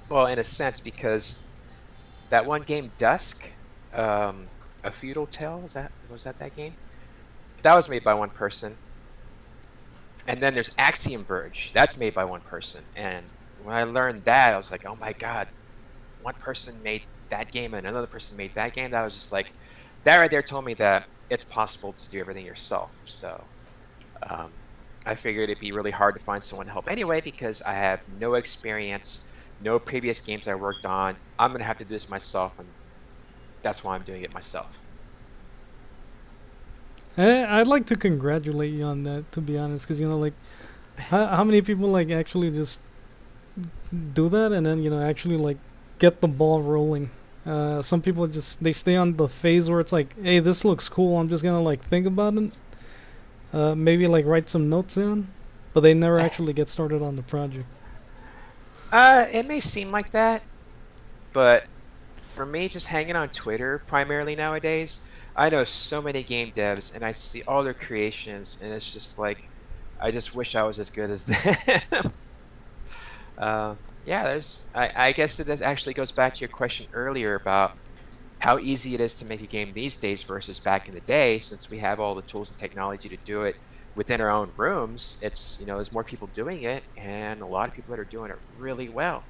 Well, in a sense, because that one game, Dusk, a Feudal Tale, was that game? That was made by one person. And then there's Axiom Verge. That's made by one person. And when I learned that, I was like, oh my god, one person made that game and another person made that game. That was just like, that right there told me that it's possible to do everything yourself. So um, I figured it'd be really hard to find someone to help anyway because I have no experience, no previous games I worked on. I'm going to have to do this myself, and that's why I'm doing it myself. I'd like to congratulate you on that, to be honest, because like, how many people like actually just do that and then actually like get the ball rolling. Some people just they stay on the phase where it's like, hey, this looks cool. I'm just gonna like think about it. Maybe like write some notes down, but they never actually get started on the project. It may seem like that, but for me, just hanging on Twitter primarily nowadays, I know so many game devs and I see all their creations, and it's just like, I just wish I was as good as them. Yeah, I guess it actually goes back to your question earlier about how easy it is to make a game these days versus back in the day, since we have all the tools and technology to do it within our own rooms. It's, there's more people doing it, and a lot of people that are doing it really well.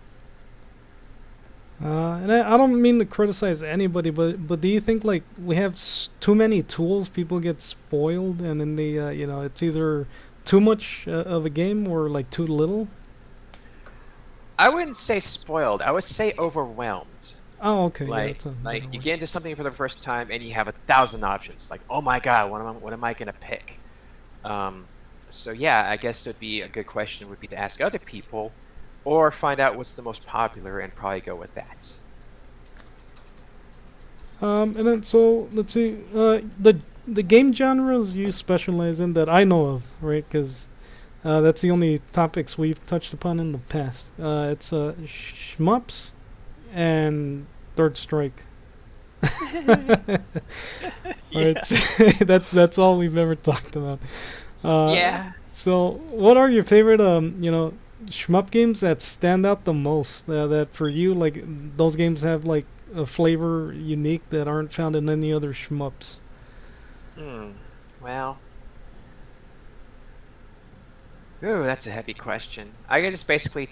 And I don't mean to criticize anybody, but do you think like we have too many tools, people get spoiled, and then they it's either too much of a game or like too little? I wouldn't say spoiled. I would say overwhelmed. Oh, okay. Yeah, Like that's a like better you word. get into something for the first time and you have 1,000 options. Like, oh my god, what am I gonna pick? Um, so yeah, I guess it'd be a good question would be to ask other people, or find out what's the most popular and probably go with that. And then so let's see. The game genres you specialize in that I know of, right? Because That's the only topics we've touched upon in the past. It's shmups and Third Strike. Yeah. That's all we've ever talked about. Yeah. So, what are your favorite shmup games that stand out the most? That for you, like those games have like a flavor unique that aren't found in any other shmups. Hmm. Well. Ooh, that's a heavy question. I can just basically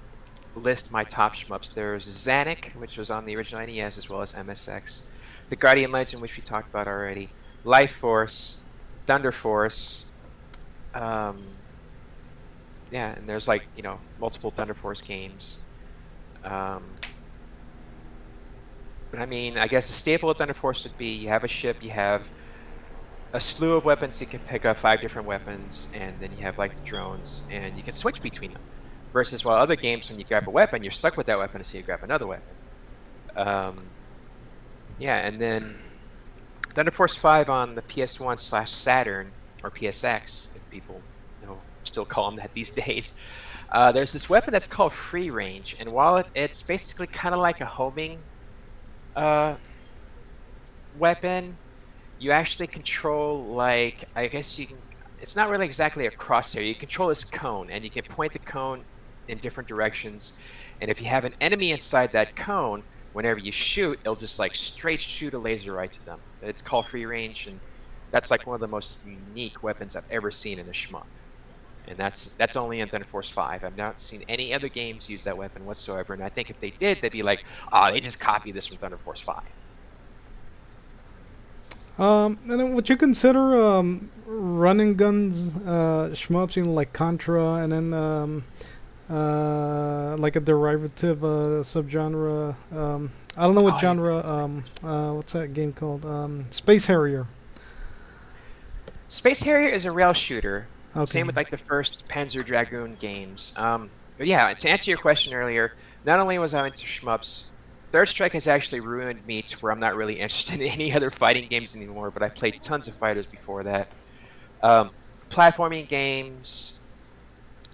list my top shmups. There's Zanuck, which was on the original NES as well as MSX. The Guardian Legend, which we talked about already. Life Force, Thunder Force. Um, yeah, and there's like multiple Thunder Force games. Um, but I mean, I guess a staple of Thunder Force would be you have a ship, you have a slew of weapons. You can pick up 5 different weapons, and then you have like the drones, and you can switch between them. Versus while other games, when you grab a weapon, you're stuck with that weapon until you grab another weapon. Yeah, and then Thunder Force 5 on the PS1/Saturn, or PSX, if people still call them that these days. There's this weapon that's called Free Range, and while it's basically kind of like a homing weapon, you actually control, like, I guess you can, it's not really exactly a crosshair. You control this cone, and you can point the cone in different directions. And if you have an enemy inside that cone, whenever you shoot, it'll just like straight shoot a laser right to them. It's called Free Range, and that's like one of the most unique weapons I've ever seen in a shmup. And that's only in Thunder Force 5. I've not seen any other games use that weapon whatsoever. And I think if they did, they'd be like, oh, they just copied this from Thunder Force 5. And then would you consider run and guns shmups, like Contra, and then like a derivative subgenre? I don't know what genre. What's that game called? Space Harrier. Space Harrier is a rail shooter. Okay. Same with like the first Panzer Dragoon games. But yeah, to answer your question earlier, not only was I into shmups, Third Strike has actually ruined me to where I'm not really interested in any other fighting games anymore, but I played tons of fighters before that. Platforming games,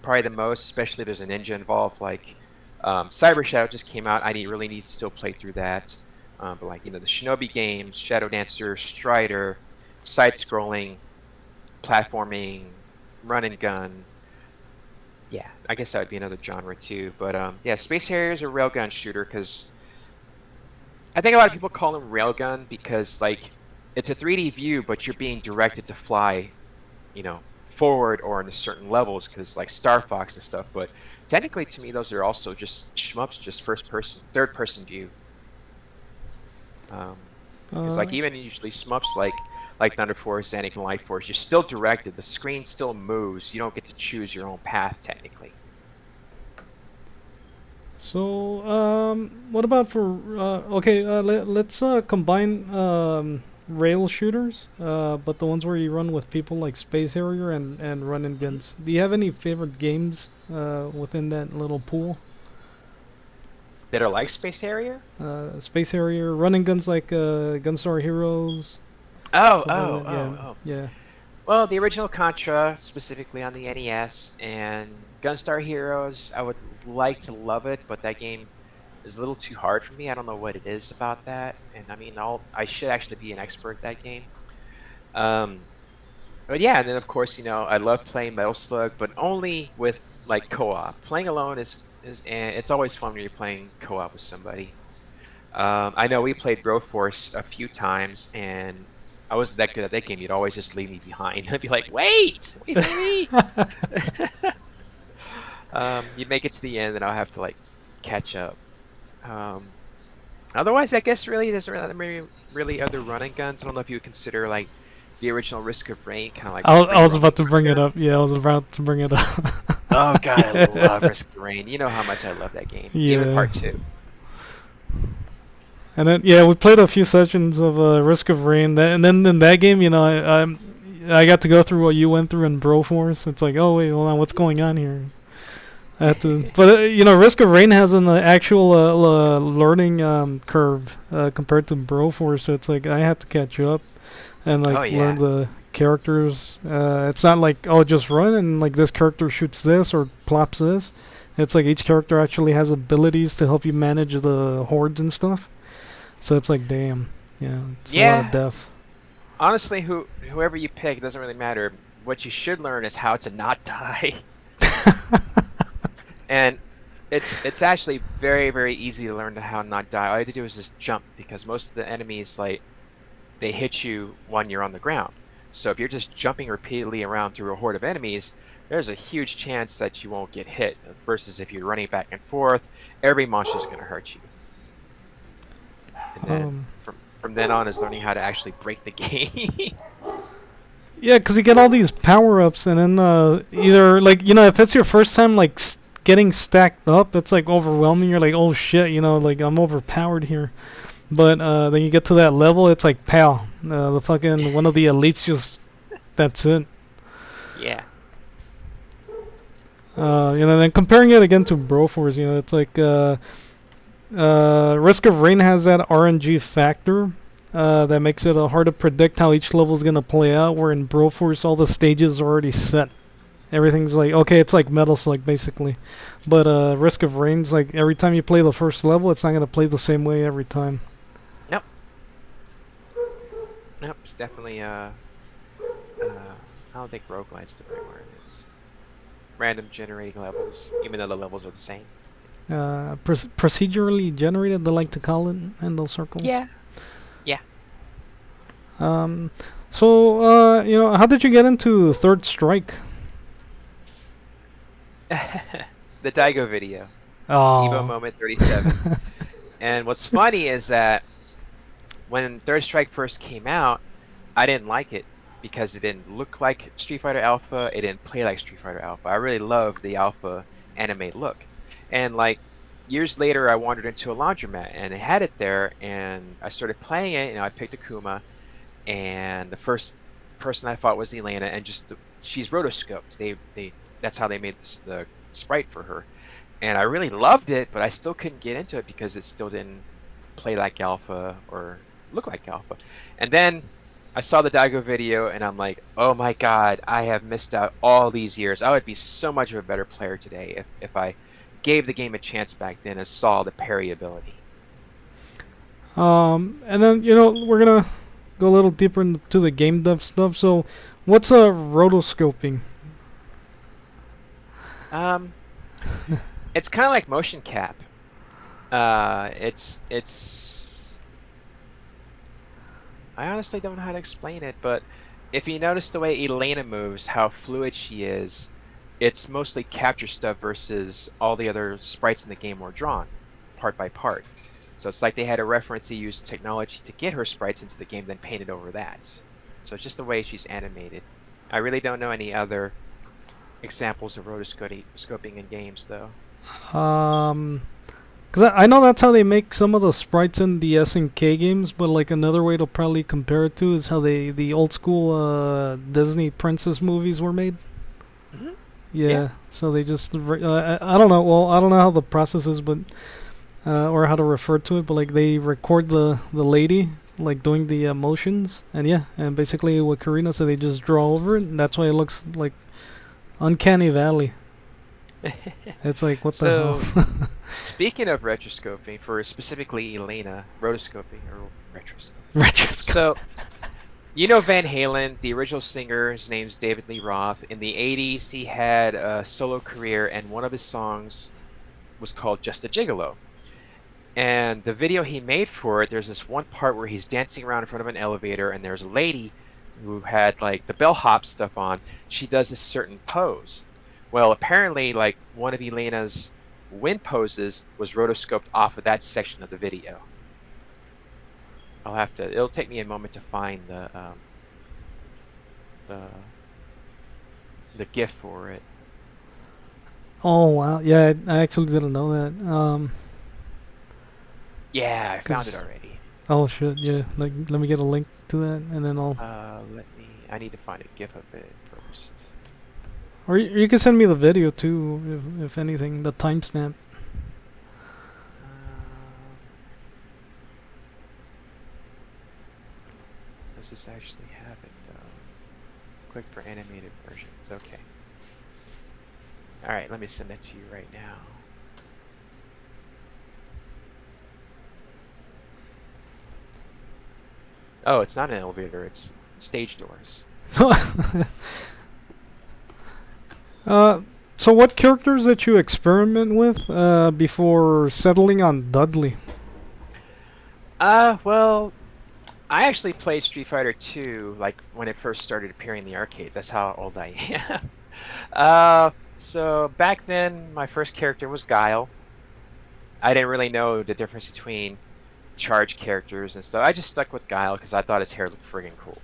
probably the most, especially if there's a ninja involved, like Cyber Shadow just came out. I really need to still play through that. But like, the Shinobi games, Shadow Dancer, Strider, side-scrolling, platforming, run and gun. Yeah, I guess that would be another genre too. But yeah, Space Harrier is a railgun shooter because I think a lot of people call them railgun because like it's a 3D view, but you're being directed to fly, forward or into certain levels because like Star Fox and stuff. But technically, to me, those are also just shmups, just third person view. Because like even usually shmups like Thunder Force, Zanuck, and Life Force, you're still directed. The screen still moves. You don't get to choose your own path technically. So, what about for let's combine rail shooters, but the ones where you run with people like Space Harrier and run and guns. Do you have any favorite games within that little pool? That are like Space Harrier? Space Harrier, run and guns like Gunstar Heroes. Yeah. Well, the original Contra, specifically on the NES, and Gunstar Heroes, I would like to love it, but that game is a little too hard for me. I don't know what it is about that, and I mean, I should actually be an expert at that game. But yeah, and then of course, I love playing Metal Slug, but only with like co-op. Playing alone is it's always fun when you're playing co-op with somebody. I know we played Broforce a few times, and I wasn't that good at that game. You'd always just leave me behind. I'd be like, wait for me. You'd make it to the end, and I'll have to like catch up. Otherwise, I guess really there's really other running guns. I don't know if you would consider like the original Risk of Rain, kind of like. I was about to bring it up. Yeah, I was about to bring it up. Oh god, I love Risk of Rain. You know how much I love that game. Yeah. Even Part 2. And then we played a few sessions of Risk of Rain, and then in that game, I got to go through what you went through in Broforce. It's like, oh wait, hold on, what's going on here? I had to, but Risk of Rain has an actual learning curve compared to Broforce, so it's like I had to catch up and learn the characters. It's not like, oh, just run and like this character shoots this or plops this. It's like each character actually has abilities to help you manage the hordes and stuff. So it's like, damn, yeah, it's a lot of Yeah. death. Honestly, whoever you pick, it doesn't really matter. What you should learn is how to not die. And it's actually very, very easy to learn how to not die. All you have to do is just jump, because most of the enemies, like, they hit you when you're on the ground. So if you're just jumping repeatedly around through a horde of enemies, there's a huge chance that you won't get hit. Versus if you're running back and forth, every monster's going to hurt you. And then from then on is learning how to actually break the game. Yeah, because you get all these power-ups, and then either, like, if it's your first time, like, getting stacked up, it's, like, overwhelming. You're like, oh, shit, like, I'm overpowered here. But then you get to that level, it's like, pal, the fucking, one of the elites just, that's it. Yeah. Then comparing it again to Broforce, it's like, Risk of Rain has that RNG factor. That makes it hard to predict how each level is going to play out, where in Broforce all the stages are already set. Everything's like, okay, it's like Metal Slug basically. But Risk of Rain's like, every time you play the first level, it's not going to play the same way every time. Nope. It's definitely, I don't think roguelite's the right word. It's random generating levels, even though the levels are the same. Procedurally generated, they like to call it in those circles. Yeah. So, how did you get into Third Strike? The Daigo video. Oh. Evo Moment 37. And what's funny is that when Third Strike first came out, I didn't like it because it didn't look like Street Fighter Alpha. It didn't play like Street Fighter Alpha. I really loved the Alpha anime look. And like years later, I wandered into a laundromat and it had it there, and I started playing it. I picked Akuma, and the first person I fought was Elena, and she's rotoscoped. That's how they made the sprite for her, and I really loved it, but I still couldn't get into it because it still didn't play like Alpha or look like Alpha. And then I saw the Daigo video, and I'm like, oh my god, I have missed out all these years. I would be so much of a better player today if I gave the game a chance back then and saw the parry ability. And then we're gonna go a little deeper into the game dev stuff. So, what's rotoscoping? It's kind of like motion cap. It's. I honestly don't know how to explain it, but if you notice the way Elena moves, how fluid she is, it's mostly capture stuff versus all the other sprites in the game were drawn, part by part. So it's like they had a reference to use technology to get her sprites into the game, then painted over that. So it's just the way she's animated. I really don't know any other examples of rotoscoping in games, though. Because I know that's how they make some of the sprites in the SNK games, but like another way to probably compare it to is how the old school Disney princess movies were made. Mm-hmm. Yeah, so they just I don't know. Well, I don't know how the process is, but or how to refer to it, but like they record the lady like doing the motions, and basically what Carina said, they just draw over it, and that's why it looks like Uncanny Valley. It's like, what the hell? Speaking of rotoscoping, for specifically Elena, rotoscoping or retroscoping. Retroscoping. So, Van Halen, the original singer, his name's David Lee Roth. In the 80s, he had a solo career, and one of his songs was called Just a Gigolo. And the video he made for it, there's this one part where he's dancing around in front of an elevator, and there's a lady who had like the bellhop stuff on. She does a certain pose. Well, apparently, like, one of Elena's wind poses was rotoscoped off of that section of the video. It'll take me a moment to find the GIF for it. Oh wow, yeah, I actually didn't know that. Yeah, I found it already. Oh shit, yeah. Like, let me get a link to that, and then I'll. I need to find a GIF of it first. Or you can send me the video too, if anything, the timestamp. Does this actually have it though? click for animated versions. Okay. All right, let me send that to you right now. Oh, it's not an elevator. It's stage doors. So what characters did you experiment with before settling on Dudley? Well, I actually played Street Fighter 2 like when it first started appearing in the arcade. That's how old I am. So back then, my first character was Guile. I didn't really know the difference between charge characters and stuff. I just stuck with Guile because I thought his hair looked friggin' cool.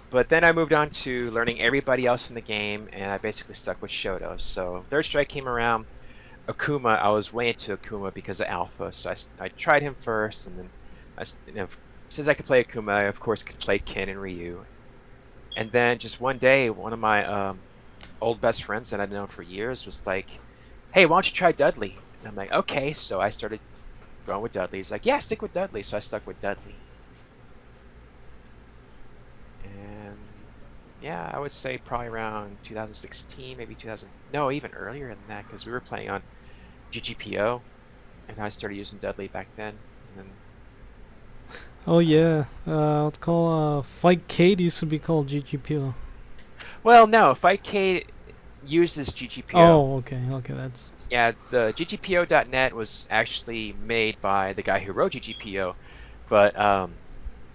But then I moved on to learning everybody else in the game, and I basically stuck with Shoto. So Third Strike came around. Akuma, I was way into Akuma because of Alpha, so I tried him first, and then since I could play Akuma, I of course could play Ken and Ryu. And then just one day, one of my old best friends that I'd known for years was like, "Hey, why don't you try Dudley?" And I'm like, "Okay." So I started going with Dudley. He's like, "Yeah, stick with Dudley." So I stuck with Dudley. And yeah, I would say probably around 2016, maybe 2000. No, even earlier than that, because we were playing on GGPO, and I started using Dudley back then. And Oh yeah, it's called Fightcade used to be called GGPO. well, no, Fightcade uses GGPO. Oh, okay, that's. Yeah, the GGPO.net was actually made by the guy who wrote GGPO, but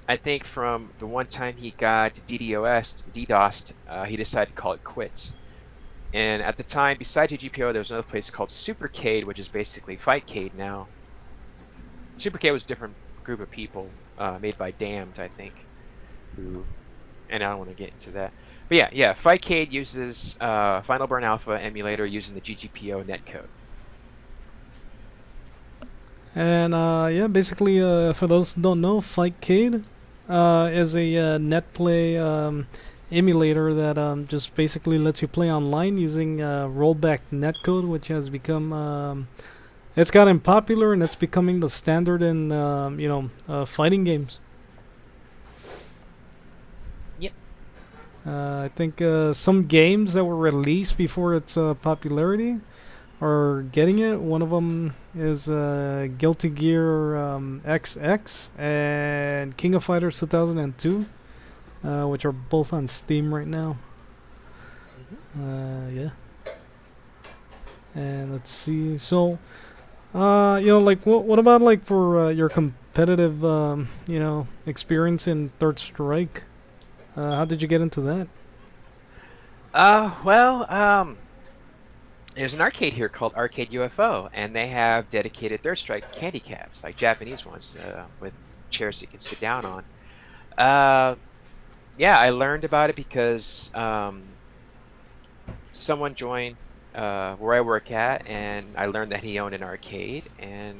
I think from the one time he got DDoSed, he decided to call it quits. And at the time, besides GGPO, there was another place called Supercade, which is basically Fightcade now. Supercade was a different group of people made by Damned, I think, and I don't want to get into that. But yeah, Fightcade uses Final Burn Alpha emulator using the GGPO netcode. And yeah, basically, for those who don't know, Fightcade is a netplay emulator that just basically lets you play online using rollback netcode, which has become it's gotten popular and it's becoming the standard in fighting games. Yep. I think some games that were released before its popularity are getting it. One of them is Guilty Gear XX and King of Fighters 2002, which are both on Steam right now. Yeah. And let's see. So, like what about like for your competitive, experience in Third Strike? How did you get into that? There's an arcade here called Arcade UFO, and they have dedicated Third Strike candy caps, like Japanese ones, with chairs you can sit down on. Yeah, I learned about it because someone joined where I work at, and I learned that he owned an arcade, and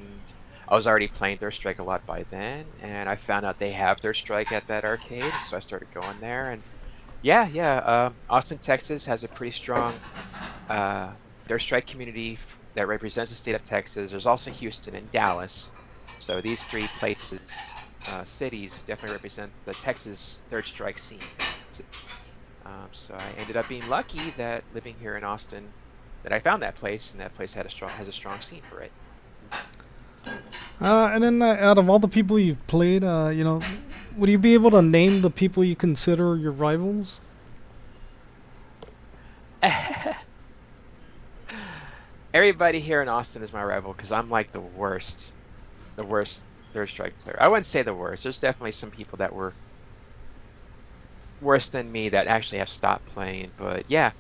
I was already playing Third Strike a lot by then, and I found out they have Third Strike at that arcade, so I started going there, and Austin, Texas has a pretty strong Third Strike community that represents the state of Texas. There's also Houston and Dallas, so these three places, cities, definitely represent the Texas Third Strike scene. So I ended up being lucky that living here in Austin, that I found that place, and that place has a strong scene for it. And then out of all the people you've played, would you be able to name the people you consider your rivals? Everybody here in Austin is my rival because I'm like the worst Third Strike player. I wouldn't say the worst. There's definitely some people that were worse than me that actually have stopped playing. But yeah,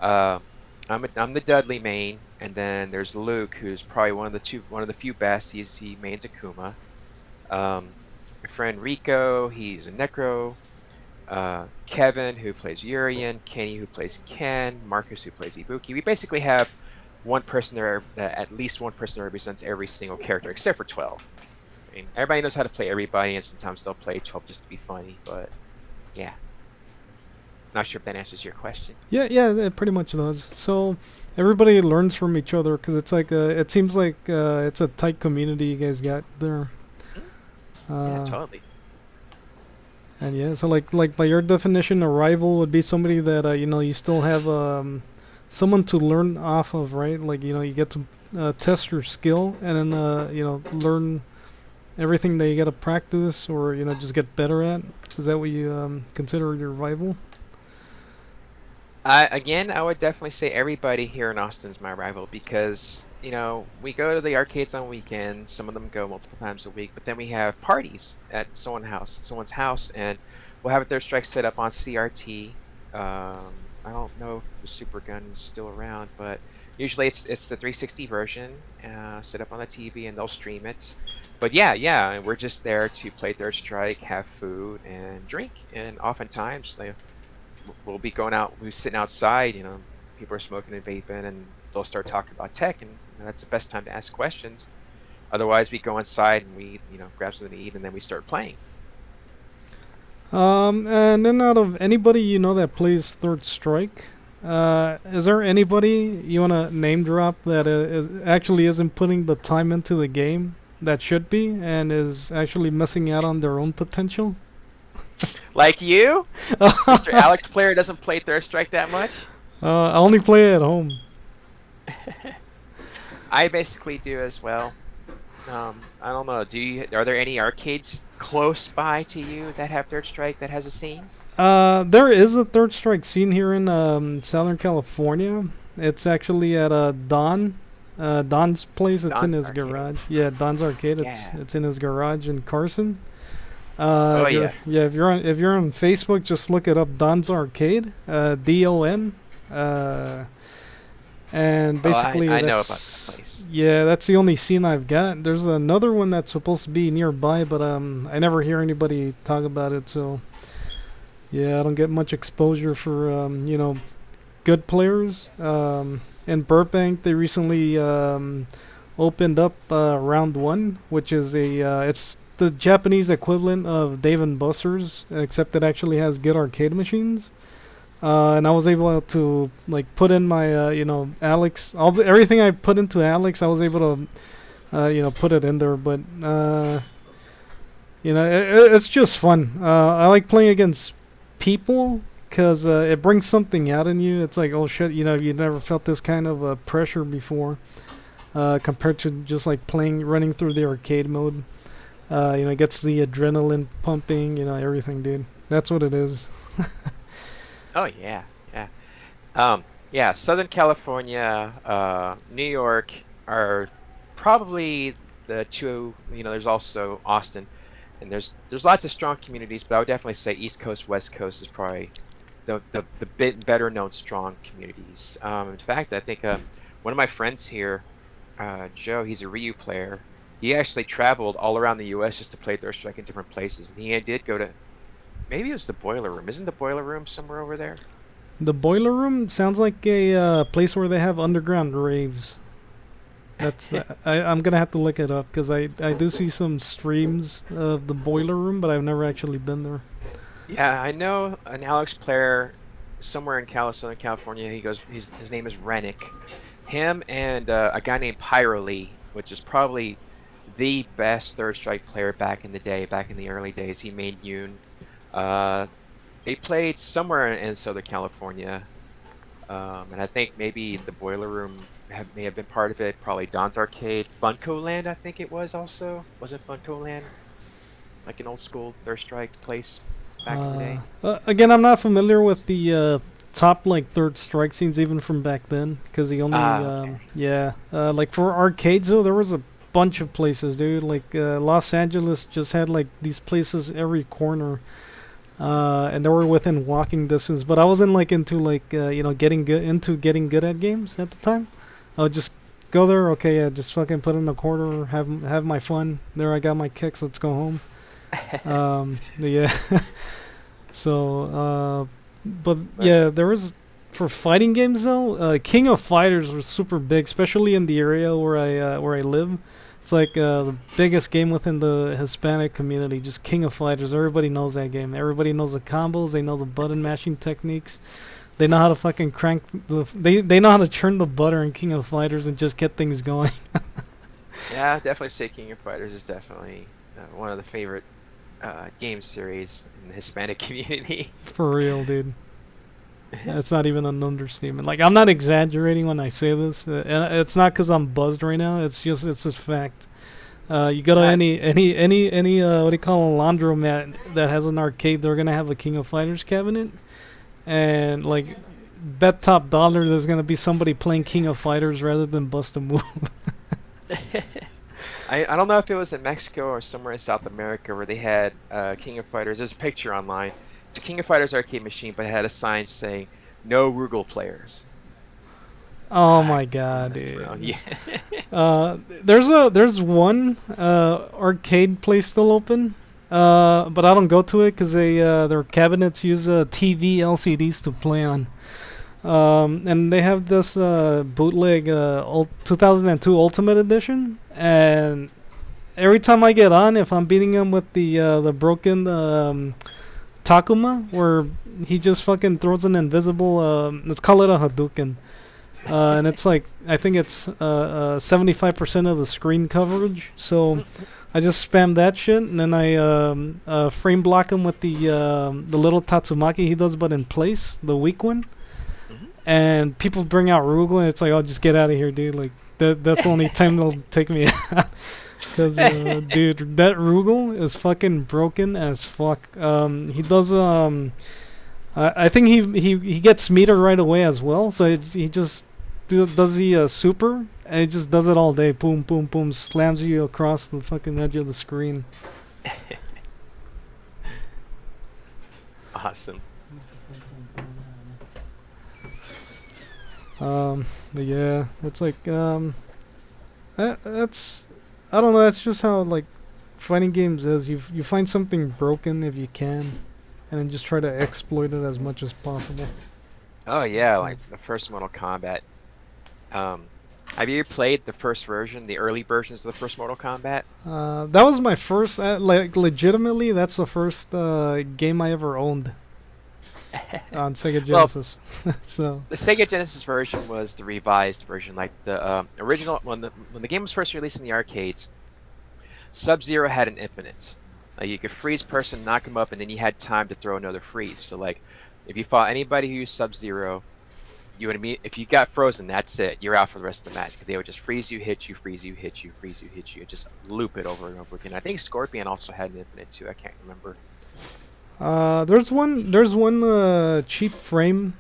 I'm the Dudley main, and then there's Luke, who's probably one of the few best. He mains Akuma. My friend Rico, he's a Necro. Kevin, who plays Urian. Kenny, who plays Ken. Marcus, who plays Ibuki. We basically have one person there, at least one person that represents every single character, except for 12. I mean, everybody knows how to play everybody, and sometimes they'll play 12 just to be funny, but yeah. Not sure if that answers your question. Yeah, it pretty much does. So everybody learns from each other because it's like it seems like it's a tight community you guys got there. Yeah, totally. And yeah, so like by your definition, a rival would be somebody that you still have someone to learn off of, right? Like you get to test your skill and then learn everything that you got to practice or just get better at. Is that what you consider your rival? I would definitely say everybody here in Austin's my rival because, we go to the arcades on weekends. Some of them go multiple times a week, but then we have parties at someone's house, and we'll have their strike set up on CRT. I don't know if the Super Gun's still around, but usually it's the 360 version, set up on the TV, and they'll stream it. But yeah, and we're just there to play Third Strike, have food, and drink, and oftentimes we'll be going out, we're sitting outside, people are smoking and vaping, and they'll start talking about tech, and that's the best time to ask questions. Otherwise, we go inside and we, grab something to eat, and then we start playing. And then out of anybody that plays Third Strike, is there anybody you want to name drop that actually isn't putting the time into the game that should be and is actually missing out on their own potential? Like you? Mr. Alex Player doesn't play Third Strike that much? I only play it at home. I basically do as well. I don't know. Are there any arcades close by to you that have Third Strike that has a scene? There is a Third Strike scene here in Southern California. It's actually at Don's place. It's Don's in his Arcade. garage. Yeah, Don's Arcade. Yeah. It's in his garage in Carson. Oh yeah. Yeah, if you're on Facebook, just look it up. Don's Arcade. DON. And basically, I know about that's that place. yeah, that's the only scene I've got. There's another one that's supposed to be nearby, but I never hear anybody talk about it. So yeah, I don't get much exposure for good players. In Burbank, they recently opened up Round One, which is it's the Japanese equivalent of Dave & Buster's, except it actually has good arcade machines. And I was able to put in my Alex, everything I put into Alex, I was able to put it in there. But it's just fun. I like playing against people because it brings something out in you. It's like, oh shit, you never felt this kind of pressure before, compared to just running through the arcade mode. It gets the adrenaline pumping, everything, dude. That's what it is. Oh yeah, yeah. Southern California, New York are probably the two. There's also Austin, and there's lots of strong communities, but I would definitely say East Coast, West Coast is probably the bit better known strong communities. In fact, I think one of my friends here, Joe, he's a Ryu player. He actually traveled all around the U.S. just to play Third Strike in different places, and he did go to. Maybe it was the Boiler Room. Isn't the Boiler Room somewhere over there? The Boiler Room sounds like a place where they have underground raves. That's I'm gonna have to look it up because I do see some streams of the Boiler Room, but I've never actually been there. Yeah, I know an Alex Player somewhere in Southern California. His name is Rennick. Him and a guy named Pyrolee, which is probably the best Third Strike player back in the early days. He made Yoon. They played somewhere in Southern California, and I think maybe the Boiler Room may have been part of it. Probably Don's Arcade, Funko Land, I think it was also. Was it Funko Land? Like an old school Third Strike place back in the day. Again, I'm not familiar with the top Third Strike scenes even from back then, because the only Okay. for arcades though, there was a bunch of places, dude. Los Angeles just had these places every corner. And they were within walking distance, but I wasn't into getting good at games at the time. I would just go there, okay, yeah, just fucking put in the quarter, have my fun. There, I got my kicks. Let's go home. Yeah. So, but yeah, there was for fighting games though. King of Fighters was super big, especially in the area where I live. It's the biggest game within the Hispanic community, just King of Fighters. Everybody knows that game. Everybody knows the combos. They know the button mashing techniques. They know how to fucking they know how to churn the butter in King of Fighters and just get things going. Yeah, definitely say King of Fighters is definitely one of the favorite game series in the Hispanic community. For real, dude. That's not even an understatement. Like, I'm not exaggerating when I say this. And it's not because I'm buzzed right now. It's just fact. You go to any what do you call a laundromat that has an arcade, they're gonna have a King of Fighters cabinet, and like bet top dollar there's gonna be somebody playing King of Fighters rather than bust a move. I don't know if it was in Mexico or somewhere in South America where they had King of Fighters. There's a picture online. It's a King of Fighters arcade machine, but it had a sign saying "No Rugal players." Oh my god, dude. Yeah. There's one arcade place still open, but I don't go to it because their cabinets use TV LCDs to play on. And they have this bootleg 2002 Ultimate Edition, and every time I get on, if I'm beating him with the broken Takuma, where he just fucking throws an invisible, let's call it a Hadouken. And it's like, I think it's 75% of the screen coverage. So I just spam that shit, and then I frame block him with the little Tatsumaki he does, but in place, the weak one. And people bring out Rugal, and it's like, oh, just get out of here, dude. Like, that's the only time they'll take me out. Because, dude, that Rugal is fucking broken as fuck. He does, I think he gets meter right away as well. So he just does the super, and he just does it all day. Boom, boom, boom. Slams you across the fucking edge of the screen. Awesome. But yeah, it's like, that's, I don't know, that's just how, like, fighting games is. You find something broken if you can, and then just try to exploit it as much as possible. Oh yeah, like the first Mortal Kombat. Have you played the first version, the early versions of the first Mortal Kombat? That was my first, like, legitimately, that's the first game I ever owned. On Sega Genesis. So the Sega Genesis version was the revised version, like the original. When the game was first released in the arcades, Sub-Zero had an infinite. You could freeze person, knock him up, and then you had time to throw another freeze. So like, if you fought anybody who used Sub-Zero, you would if you got frozen, that's it. You're out for the rest of the match. They would just freeze you, hit you, freeze you, hit you, freeze you, hit you, and just loop it over and over again. I think Scorpion also had an infinite too. I can't remember. There's one cheap frame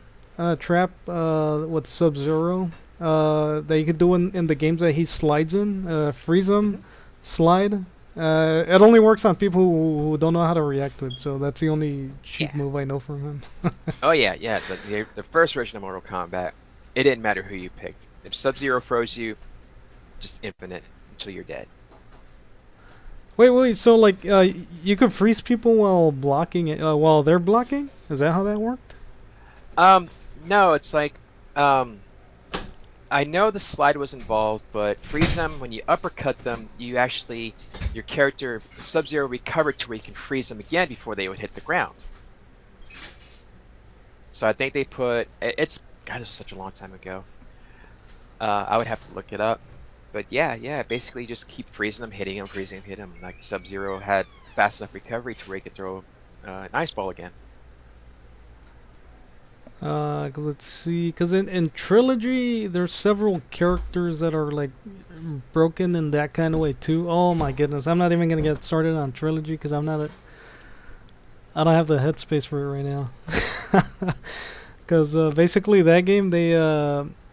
trap with Sub-Zero that you could do in the games that he slides in. Freeze him, slide. It only works on people who don't know how to react to it, so that's the only cheap move I know from him. Oh yeah. The first version of Mortal Kombat, it didn't matter who you picked. If Sub-Zero froze you, just infinite until you're dead. Wait, so like you could freeze people while blocking it, while they're blocking? Is that how that worked? No, it's like, I know the slide was involved, but freeze them, when you uppercut them, you actually, your character, Sub-Zero, recovered to where you can freeze them again before they would hit the ground. So I think they put, God, this was such a long time ago. I would have to look it up. But yeah, basically just keep freezing them, hitting them, freezing them, hitting them. Like Sub-Zero had fast enough recovery to where he could throw an ice ball again. Let's see, because in Trilogy, there's several characters that are like broken in that kind of way too. Oh my goodness, I'm not even gonna get started on Trilogy because I don't have the headspace for it right now. Because basically that game,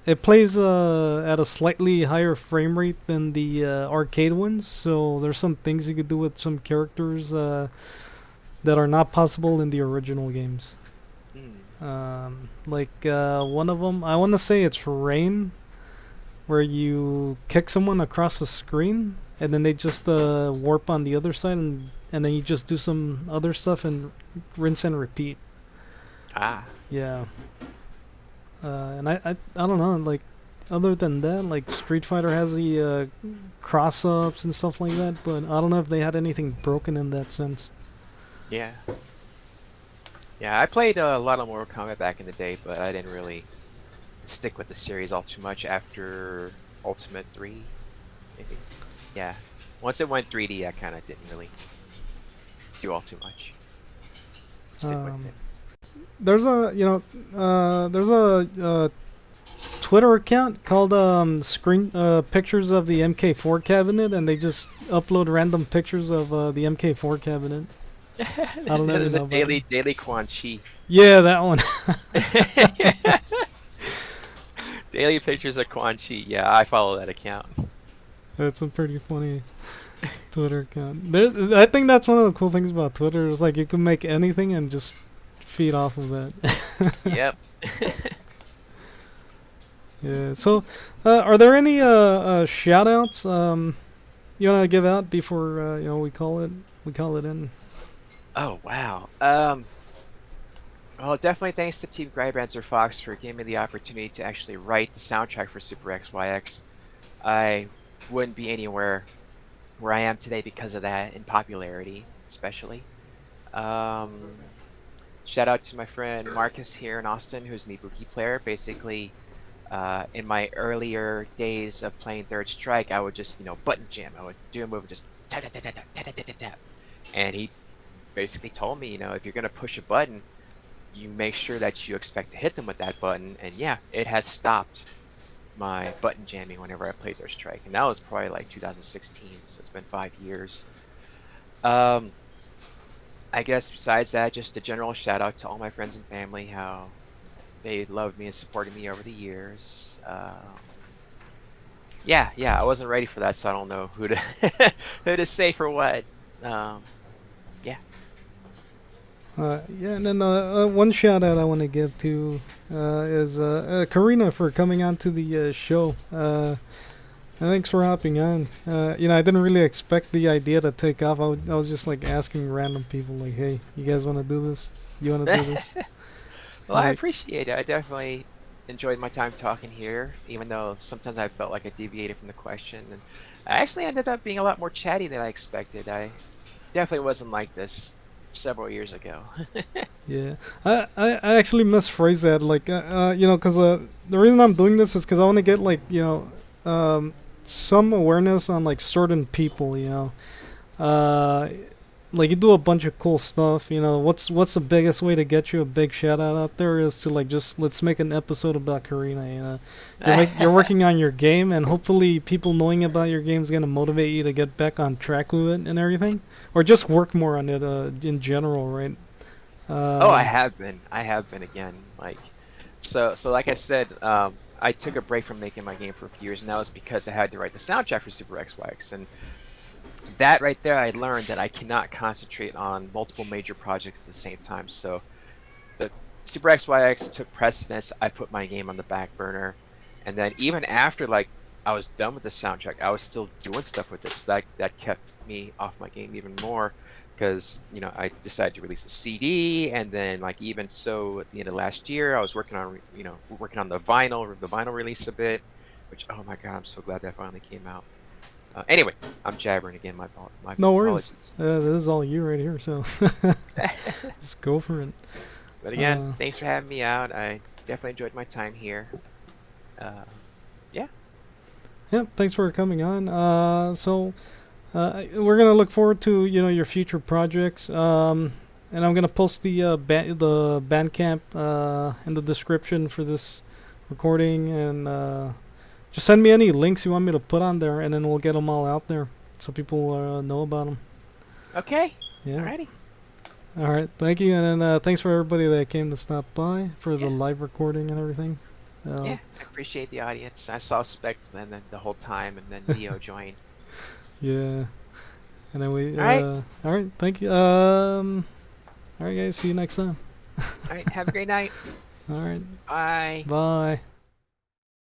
it plays at a slightly higher frame rate than the arcade ones, so there's some things you could do with some characters that are not possible in the original games. Like one of them, I want to say it's Rain, where you kick someone across the screen and then they just warp on the other side, and then you just do some other stuff and rinse and repeat. Yeah. And I don't know, like, other than that, like, Street Fighter has the cross-ups and stuff like that, but I don't know if they had anything broken in that sense. Yeah, I played a lot of Mortal Kombat back in the day, but I didn't really stick with the series all too much after Ultimate 3, maybe. Yeah, once it went 3D, I kind of didn't really do all too much. stick with it. There's a Twitter account called pictures of the MK4 cabinet, and they just upload random pictures of the MK4 cabinet. I don't know. There's a daily Quan Chi. Yeah, that one. Daily pictures of Quan Chi. Yeah, I follow that account. That's a pretty funny Twitter account. I think that's one of the cool things about Twitter is like you can make anything and just feed off of that. Yep. Yeah. So, are there any shout outs you want to give out before we call it in? Oh wow. Well, definitely thanks to Team Greibanzer Fox for giving me the opportunity to actually write the soundtrack for Super XYX. I wouldn't be anywhere where I am today because of that, in popularity, especially. Shout out to my friend Marcus here in Austin, who's an Ibuki player. Basically, in my earlier days of playing Third Strike, I would just, button jam. I would do a move and just tap, tap, tap, tap, tap, tap, tap, tap. And he basically told me, if you're going to push a button, you make sure that you expect to hit them with that button. And yeah, it has stopped my button jamming whenever I played Third Strike. And that was probably like 2016, so it's been 5 years. I guess besides that, just a general shout out to all my friends and family, how they loved me and supported me over the years. Yeah, I wasn't ready for that, so I don't know who to who to say for what. Yeah. And then one shout out I want to give to is Carina for coming on to the show. Thanks for hopping on. I didn't really expect the idea to take off. I was just like asking random people, like, "Hey, you guys want to do this? You want to do this?" Well, I appreciate it. I definitely enjoyed my time talking here, even though sometimes I felt like I deviated from the question. And I actually ended up being a lot more chatty than I expected. I definitely wasn't like this several years ago. Yeah, I actually misphrased that, like, because the reason I'm doing this is because I want to get like some awareness on like certain people, like you do a bunch of cool stuff, what's the biggest way to get you a big shout out there is to like just let's make an episode about Carina. You're working on your game, and hopefully people knowing about your game is going to motivate you to get back on track with it and everything, or just work more on it in general, right? I have been again, like, so like I said, I took a break from making my game for a few years, and that was because I had to write the soundtrack for Super XYX, and that right there, I learned that I cannot concentrate on multiple major projects at the same time. So the Super XYX took precedence. I put my game on the back burner, and then even after like I was done with the soundtrack, I was still doing stuff with it. So that kept me off my game even more, because I decided to release a CD, and then like even so at the end of last year, I was working on the vinyl release a bit, which, oh my god, I'm so glad that finally came out. Anyway, I'm jabbering again. My no worries. This is all you right here, so just go for it. But again, thanks for having me out. I definitely enjoyed my time here. Yeah. Yep. Thanks for coming on. So we're gonna look forward to your future projects. And I'm gonna post the bandcamp in the description for this recording, and just send me any links you want me to put on there, and then we'll get them all out there so people know about them. Okay. Yeah. Alrighty. All right. Thank you, and then thanks for everybody that came to stop by for the live recording and everything. Yeah, I appreciate the audience. I saw Spect and then the whole time, and then Neo joined. Yeah. And then we. All right. Thank you. All right, guys. See you next time. All right. Have a great night. All right. Bye. Bye.